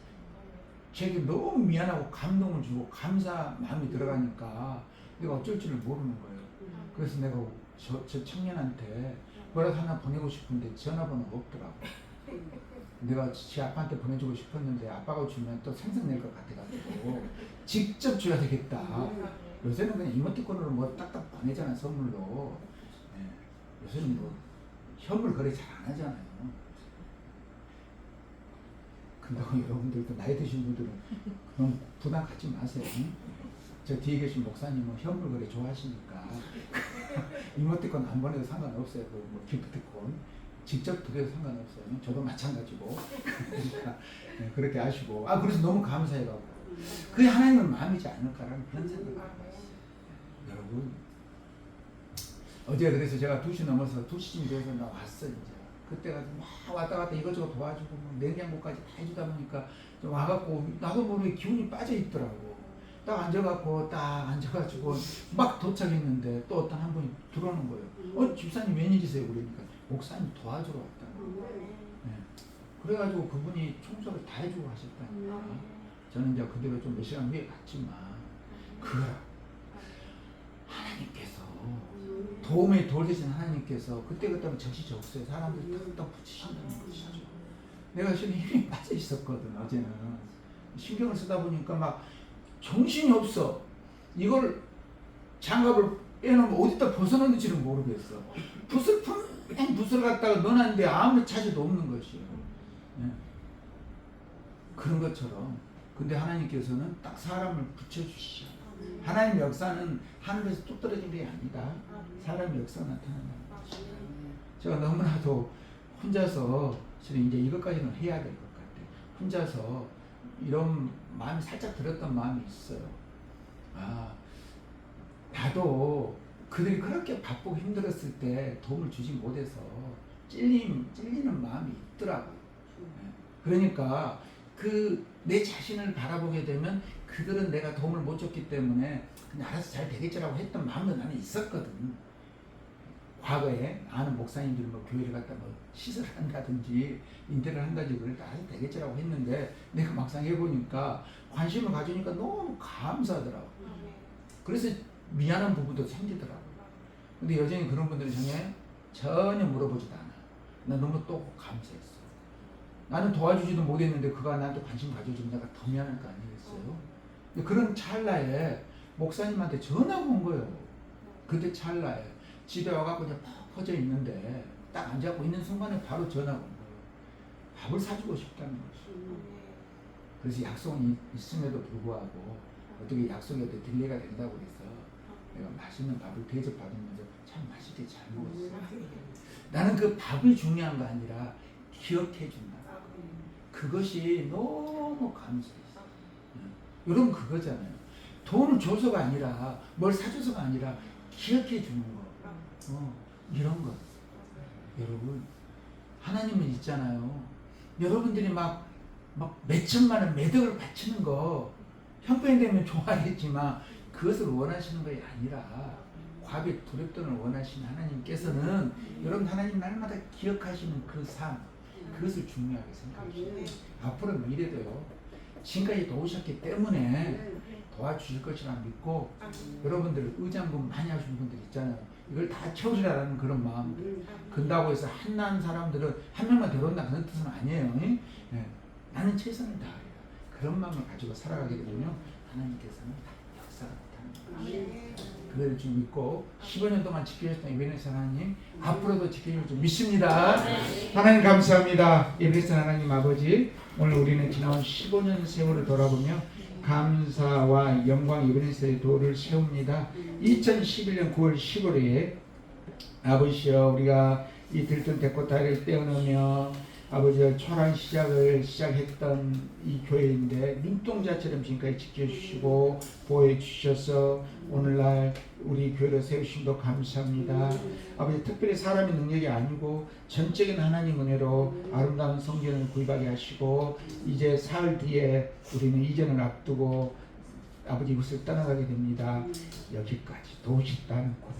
제게 너무 미안하고 감동을 주고 감사 마음이 들어가니까 내가 어쩔 줄을 모르는 거예요. 그래서 내가 저 청년한테 뭐라도 하나 보내고 싶은데 전화번호가 없더라고. 내가 제 아빠한테 보내주고 싶었는데 아빠가 주면 또 생색낼 것 같아가지고 직접 줘야 되겠다. 요새는 그냥 이모티콘으로 뭐 딱딱 보내잖아, 선물로. 요새는 뭐 현물 거래 잘 안 하잖아요. 근데 여러분들도 나이 드신 분들은 그런 부담 갖지 마세요. 저 뒤에 계신 목사님은 현물 거래 좋아하시니까 이모티콘 안 보내도 상관없어요. 뭐 기프티콘 직접 드려도 상관없어요. 저도 마찬가지고. 그러니까 그렇게 하시고 그래서 너무 감사해가지고 그게 하나님의 마음이지 않을까라는 그런 생각을 하고 있어요. 여러분 어제 그래서 제가 2시 넘어서 2시쯤 돼서 나 왔어요. 이제 그때 가서 막 왔다 갔다 이것저것 도와주고 뭐 냉장고까지 다 해주다 보니까 좀 와갖고 나도 모르게 기운이 빠져 있더라고. 딱 앉아가지고 막 도착했는데 또 어떤 한 분이 들어오는 거예요. 집사님 웬일이세요? 그러니까 목사님 도와주러 왔다고. 네. 그래가지고 그분이 청소를 다 해주고 하셨다니까. 저는 이제 그대로 좀 몇 시간 후에 갔지만 그거라. 하나님께서 도움에 돌리신 하나님께서 그때그때 적시적소에 사람들이 탁탁 붙이신다는 것이죠. 내가 지금 힘이 빠져 있었거든. 어제는 신경을 쓰다 보니까 막 정신이 없어. 이걸 장갑을 빼놓으면 어디다 벗어놓는지를 모르겠어. 붓을 갖다가 넣어놨는데 아무 차지도 없는 것이에요. 네. 그런 것처럼 근데 하나님께서는 딱 사람을 붙여주시죠. 하나님 역사는 하늘에서 뚝 떨어진 게 아니다. 사람의 역사가 나타난다는 것이죠. 제가 너무나도 혼자서 지금 이제 이것까지는 해야 될 것 같아요. 혼자서 이런 마음이 살짝 들었던 마음이 있어요. 나도 그들이 그렇게 바쁘고 힘들었을 때 도움을 주지 못해서 찔리는 마음이 있더라고요. 그러니까 내 자신을 바라보게 되면 그들은 내가 도움을 못 줬기 때문에 그냥 알아서 잘 되겠지라고 했던 마음도 나는 있었거든. 과거에 아는 목사님들이 뭐 교회를 갖다 뭐 시설을 한다든지 인테리어를 한다든지 그럴 때 알아서 되겠지라고 했는데 내가 막상 해보니까 관심을 가지니까 너무 감사하더라고. 그래서 미안한 부분도 생기더라고. 근데 여전히 그런 분들이 전혀 물어보지도 않아. 나 너무 또 감사했어. 나는 도와주지도 못했는데 그가 나한테 관심 가져주면 내가 더 미안할 거 아니겠어요? 근데 그런 찰나에 목사님한테 전화가 온 거예요. 그때 찰나에 집에 와갖고 이제 퍽 퍼져 있는데 딱 앉아갖고 있는 순간에 바로 전화가 온 거예요. 밥을 사주고 싶다는 것이죠. 그래서 약속이 있음에도 불구하고 어떻게 약속이 딜레이가 된다고 해서 내가 맛있는 밥을 대접받으면서 참 맛있게 잘 먹었어요. 나는 그 밥이 중요한 거 아니라 기억해 준다. 그것이 너무 감사했어. 여러분 그거잖아요. 돈을 줘서가 아니라 뭘 사줘서가 아니라 기억해 주는 거. 이런 거. 여러분 하나님은 있잖아요. 여러분들이 막 몇천만 원 매덕을 바치는 거 형편되면 좋아했지만 그것을 원하시는 것이 아니라 과비 두렵돈을 원하시는 하나님께서는 여러분 하나님 날마다 기억하시는 그 삶 그것을 중요하게 생각하시죠. 앞으로는 이래도요. 지금까지 도우셨기 때문에 도와주실 것이라 믿고 여러분들 의장금 많이 하시는 분들 있잖아요. 이걸 다 채우시라는 그런 마음들. 근다고 해서 한난 사람들은 한 명만 데려온다 그런 뜻은 아니에요. 네. 나는 최선을 다해요. 그런 마음을 가지고 살아가게 되면 하나님께서는 역사가 나타납니다. 그걸 좀 믿고 15년 동안 지켜주셨던 에베네스 하나님 앞으로도 지켜줄 줄 믿습니다. 하나님 감사합니다. 에베네스 하나님 아버지, 오늘 우리는 지나온 15년 세월을 돌아보며 감사와 영광 에베네스의 도를 세웁니다. 2011년 9월 15일에 아버지여 우리가 이 들뜬 대꽃다리를 떼어놓으며 아버지의 초라한 시작했던 이 교회인데 눈동자처럼 지금까지 지켜주시고 보호해 주셔서 오늘날 우리 교회를 세우심도 감사합니다. 아버지 특별히 사람의 능력이 아니고 전적인 하나님 은혜로 아름다운 성전을 구입하게 하시고 이제 사흘 뒤에 우리는 이전을 앞두고 아버지 이곳을 떠나가게 됩니다. 여기까지 도우시 땅 고대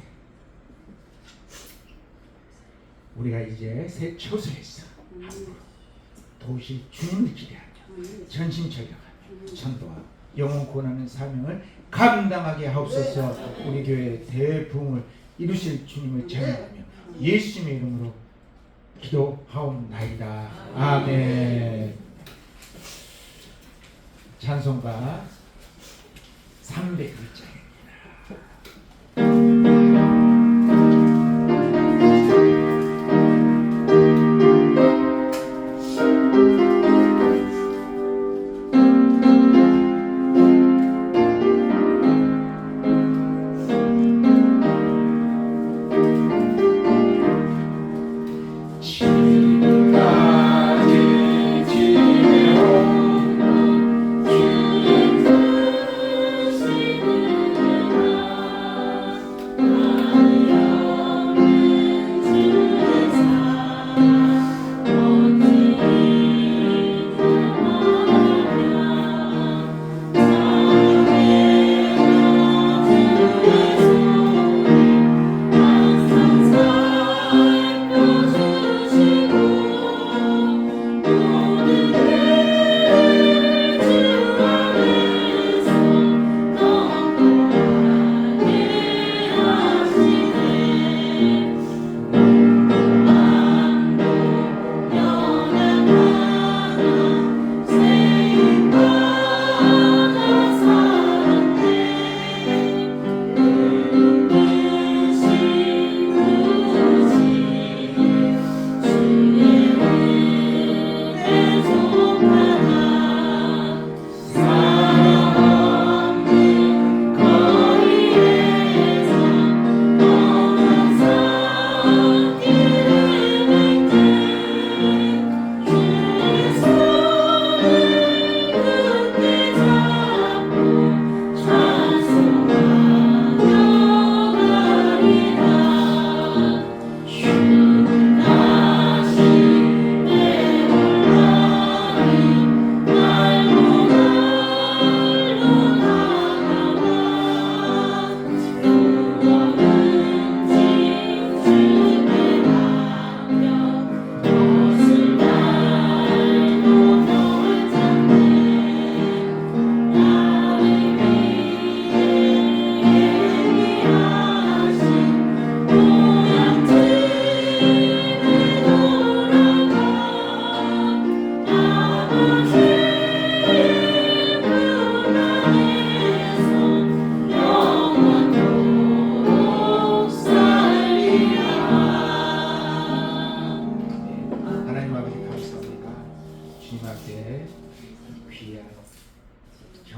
우리가 이제 새 처소에서 도우시 주님을 기대하며 전심전력하며 전도와 영혼 구원하는 사명을 감당하게 하옵소서. 우리 교회의 대부흥을 이루실 주님을 찬양하며 예수님의 이름으로 기도하옵나이다. 아멘. 찬송가 301장입니다.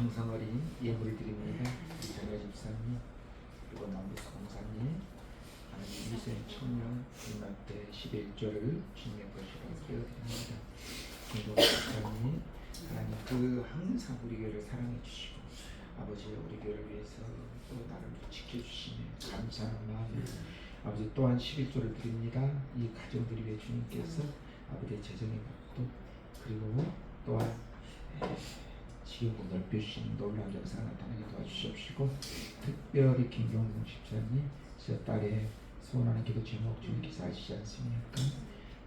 장성어린 예물을 드립니다. 우리 자녀 집사님 그리고 남부스 공사님 하나님 이세 청년 이맘 때 11조를 주님의 것이라고 깨어드립니다. 김동 집사님 하나님 그 항상 우리 교회를 사랑해 주시고 아버지 우리 교회를 위해서 또 나를 지켜주시니 감사하는 마음에 아버지 또한 11조를 드립니다. 이 가정들이 위해 주님께서 아버지의 재정의 복도 그리고 또한 지역을 넓혀주시는 놀라운 역사가 나타나게 도와주시옵시고 특별히 김경동 집사님 저 딸의 소원하는 기도 제목 주님께서 아시지 않습니까?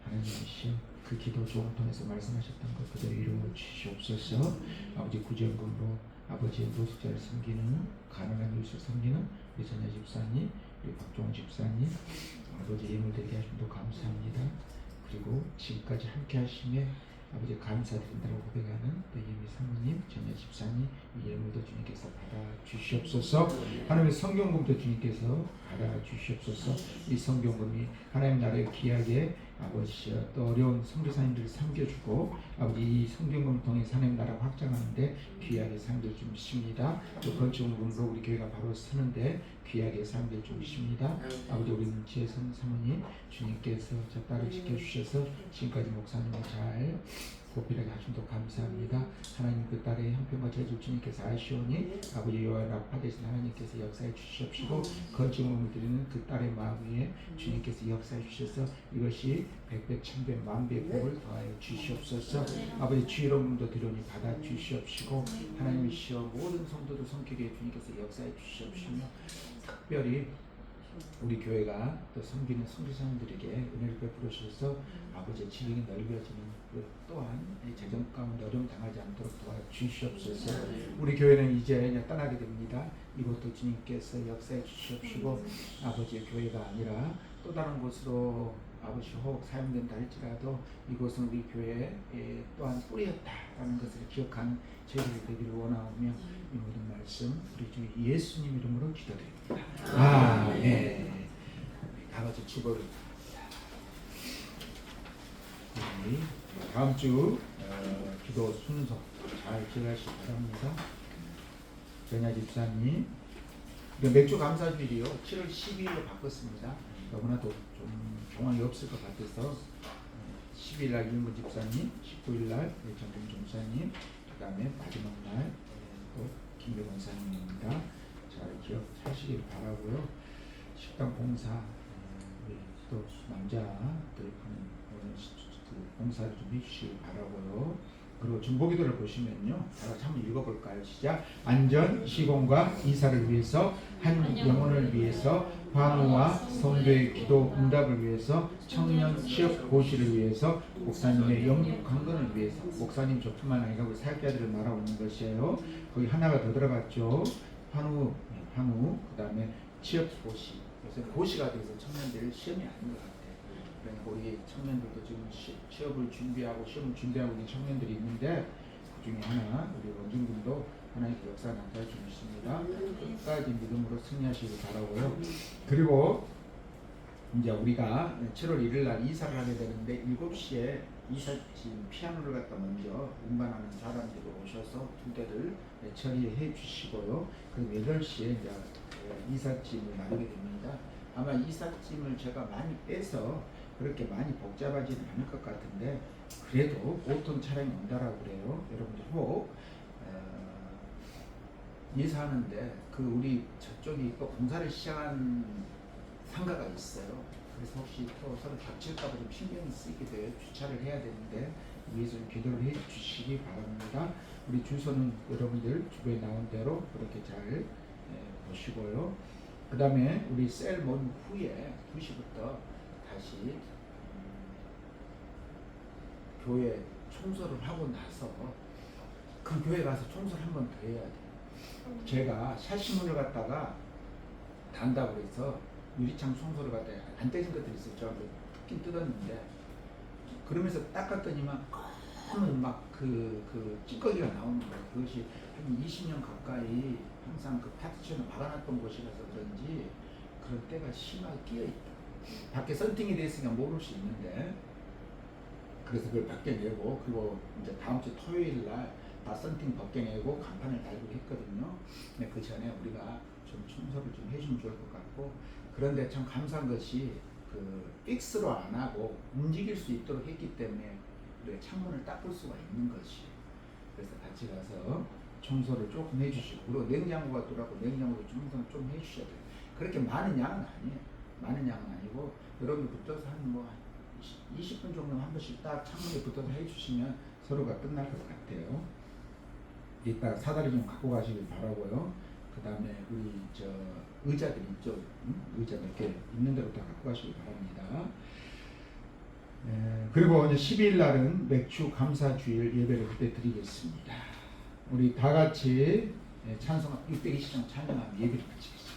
하나님이시여 그 기도 조언을 통해서 말씀하셨던 것 그대로 이루어 주시옵소서. 아버지 구제금으로 아버지의 노숙자를 섬기는 가난한 이웃을 섬기는 우리 전야 집사님 우리 박종원 집사님 아버지 예물 드리게 하심도 감사합니다. 그리고 지금까지 함께 하심에 아버지 감사드린다고 고백하는 또 예미 사모님, 전야 집사님 이 예물도 주님께서 받아 주시옵소서. 하나님의 성경금도 주님께서 받아 주시옵소서. 이 성경금이 하나님 나라의 귀하게 아버지 또 어려운 선교사님들을 섬겨주고 아버지 이 성경금을 통해 하나님 나라 확장하는데 귀하게 사용될 줄 믿습니다. 또 건축물로 우리 교회가 바로 서는데 귀하게 사용될 줄 믿습니다. 아버지 우리는 지혜선 사모님 주님께서 저 딸을 지켜주셔서 지금까지 목사님을 잘 고필하게 하심도 감사합니다. 하나님 그 딸의 형편과 재주 주님께서 아시오니 아버지 요한 아파되신 하나님께서 역사해 주시옵시고 건축물을 드리는 그 딸의 마음 위에 주님께서 역사해 주셔서 이것이 백배 천배 만배 복을 더하여 주시옵소서. 아버지 주의로움도 드리니 받아 주시옵시고 하나님이시여 모든 성도들 성격에 주님께서 역사해 주시옵시며 특별히 우리 교회가 또 섬기는 선교사님들에게 은혜를 베풀어 주셔서 아버지의 지능이 넓어지는 그 또한 이 재정 가운데 어려움 당하지 않도록 도와주시옵소서. 우리 교회는 이제 떠나게 됩니다. 이것도 주님께서 역사해 주시옵시고 아버지의 교회가 아니라 또 다른 곳으로 아버지 혹 사용된다 할지라도 이곳은 우리 교회의 또한 뿌리였다라는 것을 기억하는 저희들이 되기를 원하오며 이 모든 말씀 우리 주 예수님 이름으로 기도드립니다. 아멘. 다 같이 축복을. 다음 주 기도 순서 잘 기억하시기 바랍니다. 전야 집사님 맥주 감사주일이요 7월 12일로 바꿨습니다. 너무나도 좀 경황이 없을 것 같아서 10일날 윤문 집사님, 19일날 정금 종사님, 그 다음에 마지막 날 또 김배 권사님입니다. 잘 기억하시길 바라고요. 식당 공사 우리 또 남자들 하는 그 공사를 좀 해주시길 바라고요. 그리고 중보기도를 보시면요, 다 같이 한번 읽어볼까요? 시작. 안전 시공과 이사를 위해서 한 영혼을 위해서 환우와 성도의 기도 응답을 위해서 청년 취업 고시를 위해서 목사님의 영육 강건을 위해서 목사님 저뿐만 아니라 우리 사역자들을 말하는 것이에요. 거기 하나가 더 들어갔죠. 환우 그 다음에 취업 고시. 그래서 고시가 돼서 청년들 시험이 아닌 것 같아요. 그러니까 우리 청년들도 지금 취업을 준비하고 시험을 준비하고 있는 청년들이 있는데 그 중에 하나 우리 원중군도 하나님의 역사 나타내 주십니다. 끝까지 믿음으로 승리하시길 바라고요. 그리고 이제 우리가 7월 1일 날 이사를 하게 되는데 7시에 이삿짐 피아노를 갖다 먼저 운반하는 사람들이 오셔서 두 대를 처리해 주시고요. 그리고 8시에 이제 이삿짐을 나누게 됩니다. 아마 이삿짐을 제가 많이 빼서 그렇게 많이 복잡하지는 않을 것 같은데 그래도 5톤 차량이 온다라고 그래요. 여러분들 혹 예사하는데 그 우리 저쪽이 또 공사를 시작한 상가가 있어요. 그래서 혹시 또 서로 겹칠까 봐 좀 신경이 쓰이게 돼요. 주차를 해야 되는데 위에서 기도를 해 주시기 바랍니다. 우리 주소는 여러분들 주변에 나온 대로 그렇게 잘 보시고요. 그 다음에 우리 셀 모임 후에 2시부터 다시 교회 청소를 하고 나서 그 교회 가서 청소를 한 번 더 해야 돼요. 제가 샤시문을 갖다가 단다고 해서 유리창 청소를 갖다가 안 떼진 것들이 있었죠. 뜯긴 뜯었는데 그러면서 닦았더니만 검은 막 그 찌꺼기가 나오는 거예요. 그것이 한 20년 가까이 항상 그 파티션을 막아놨던 곳이라서 그런지 그런 때가 심하게 끼어있다. 밖에 썬팅이 돼 있으니까 모를 수 있는데 그래서 그걸 밖에 내고 그리고 이제 다음 주 토요일 날 다 썬팅 벗겨내고 간판을 달고 했거든요. 근데 그 전에 우리가 좀 청소를 좀 해주면 좋을 것 같고, 그런데 참 감사한 것이 그 픽스로 안 하고 움직일 수 있도록 했기 때문에 우리가 창문을 닦을 수가 있는 것이. 그래서 같이 가서 청소를 조금 해주시고, 그리고 냉장고가 들어가고 냉장고도 청소를 좀 해주셔야 돼요. 그렇게 많은 양은 아니에요. 많은 양은 아니고 여러분들 붙어서 한 뭐 20분 정도 한 번씩 딱 창문에 붙어서 해주시면 서로가 끝날 것 같아요. 이따 사다리 좀 갖고 가시길 바라고요. 그 다음에 우리 저 의자들 있죠? 의자 몇 개 있는 대로 다 갖고 가시길 바랍니다. 그리고 이제 12일 날은 맥주 감사주일 예배를 그때 드리겠습니다. 우리 다 같이 찬송 620장 찬양하며 예배를 마치겠습니다.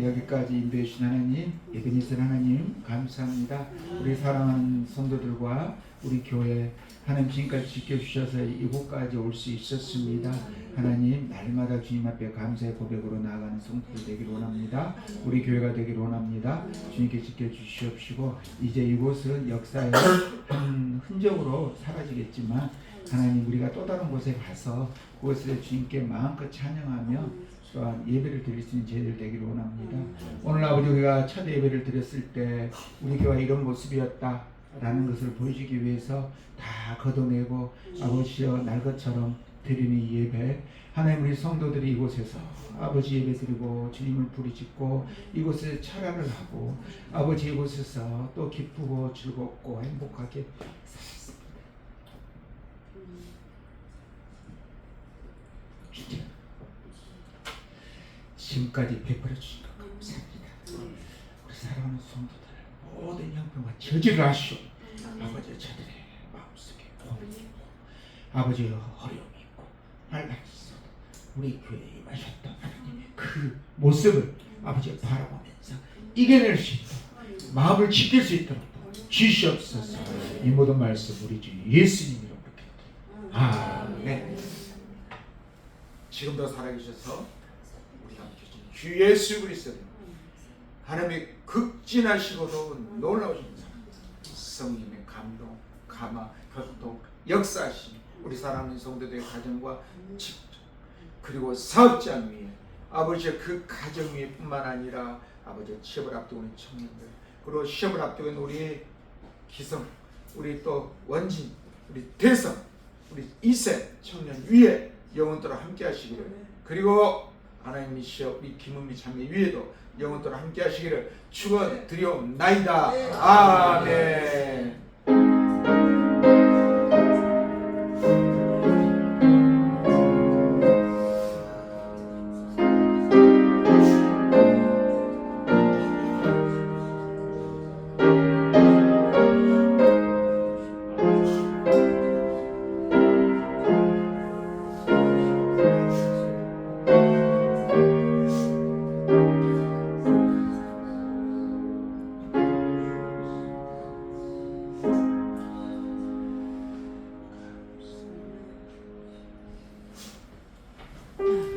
여기까지 인도해 주신 하나님, 예배니스 하나님 감사합니다. 우리 사랑하는 성도들과 우리 교회 하나님 지금까지 지켜주셔서 이곳까지 올 수 있었습니다. 하나님 날마다 주님 앞에 감사의 고백으로 나아가는 성도들 되기를 원합니다. 우리 교회가 되기를 원합니다. 주님께 지켜주시옵시고 이제 이곳은 역사의 한 흔적으로 사라지겠지만 하나님 우리가 또 다른 곳에 가서 그곳에 주님께 마음껏 찬양하며 또한 예배를 드릴 수 있는 저희들 되기를 원합니다. 오늘 아버지 우리가 첫 예배를 드렸을 때 우리 교회가 이런 모습이었다라는 것을 보여주기 위해서 다 걷어내고 아버지여 날 것처럼 드리는 이 예배 하나님 우리 성도들이 이곳에서 아버지 예배 드리고 주님을 부르짖고 이곳에 찬양을 하고 아버지 이곳에서 또 기쁘고 즐겁고 행복하게 살았습니다. 진짜 지금까지 베풀어 주신 것 감사합니다. 우리 사랑하는 성도들 모든 형편과 저지를 하시오. 아버지 저들의 마음속에 고민이 있고 아버지 어려움이 있고 빨간이 있어도 우리 교회에 임하셨던 하나님의 그 모습을 아버지 바라보면서 이겨낼 수 있도록 마음을 지킬 수 있도록 주시옵소서. 이 모든 말씀 우리 주 예수님 이름으로 기도드립니다. 아멘. 지금도 살아계셔서 주 예수 그리스도 하나님의 극진하시고도 놀라우신 성령의 감동, 감화, 교통, 역사하심 우리 사랑하는 성도들의 가정과 직장 그리고 사업장 위에 아버지의 그 가정 위에 뿐만 아니라 아버지의 시험을 앞두고 있는 청년들 그리고 시험을 앞두고 있는 우리 기성 우리 또 원진 우리 대성 우리 2세 청년 위에 영원토록 함께 하시기를 그리고 하나님이시여 우리 김은미 자매 위에도 영원토록 함께 하시기를 축원드리옵나이다. 아멘.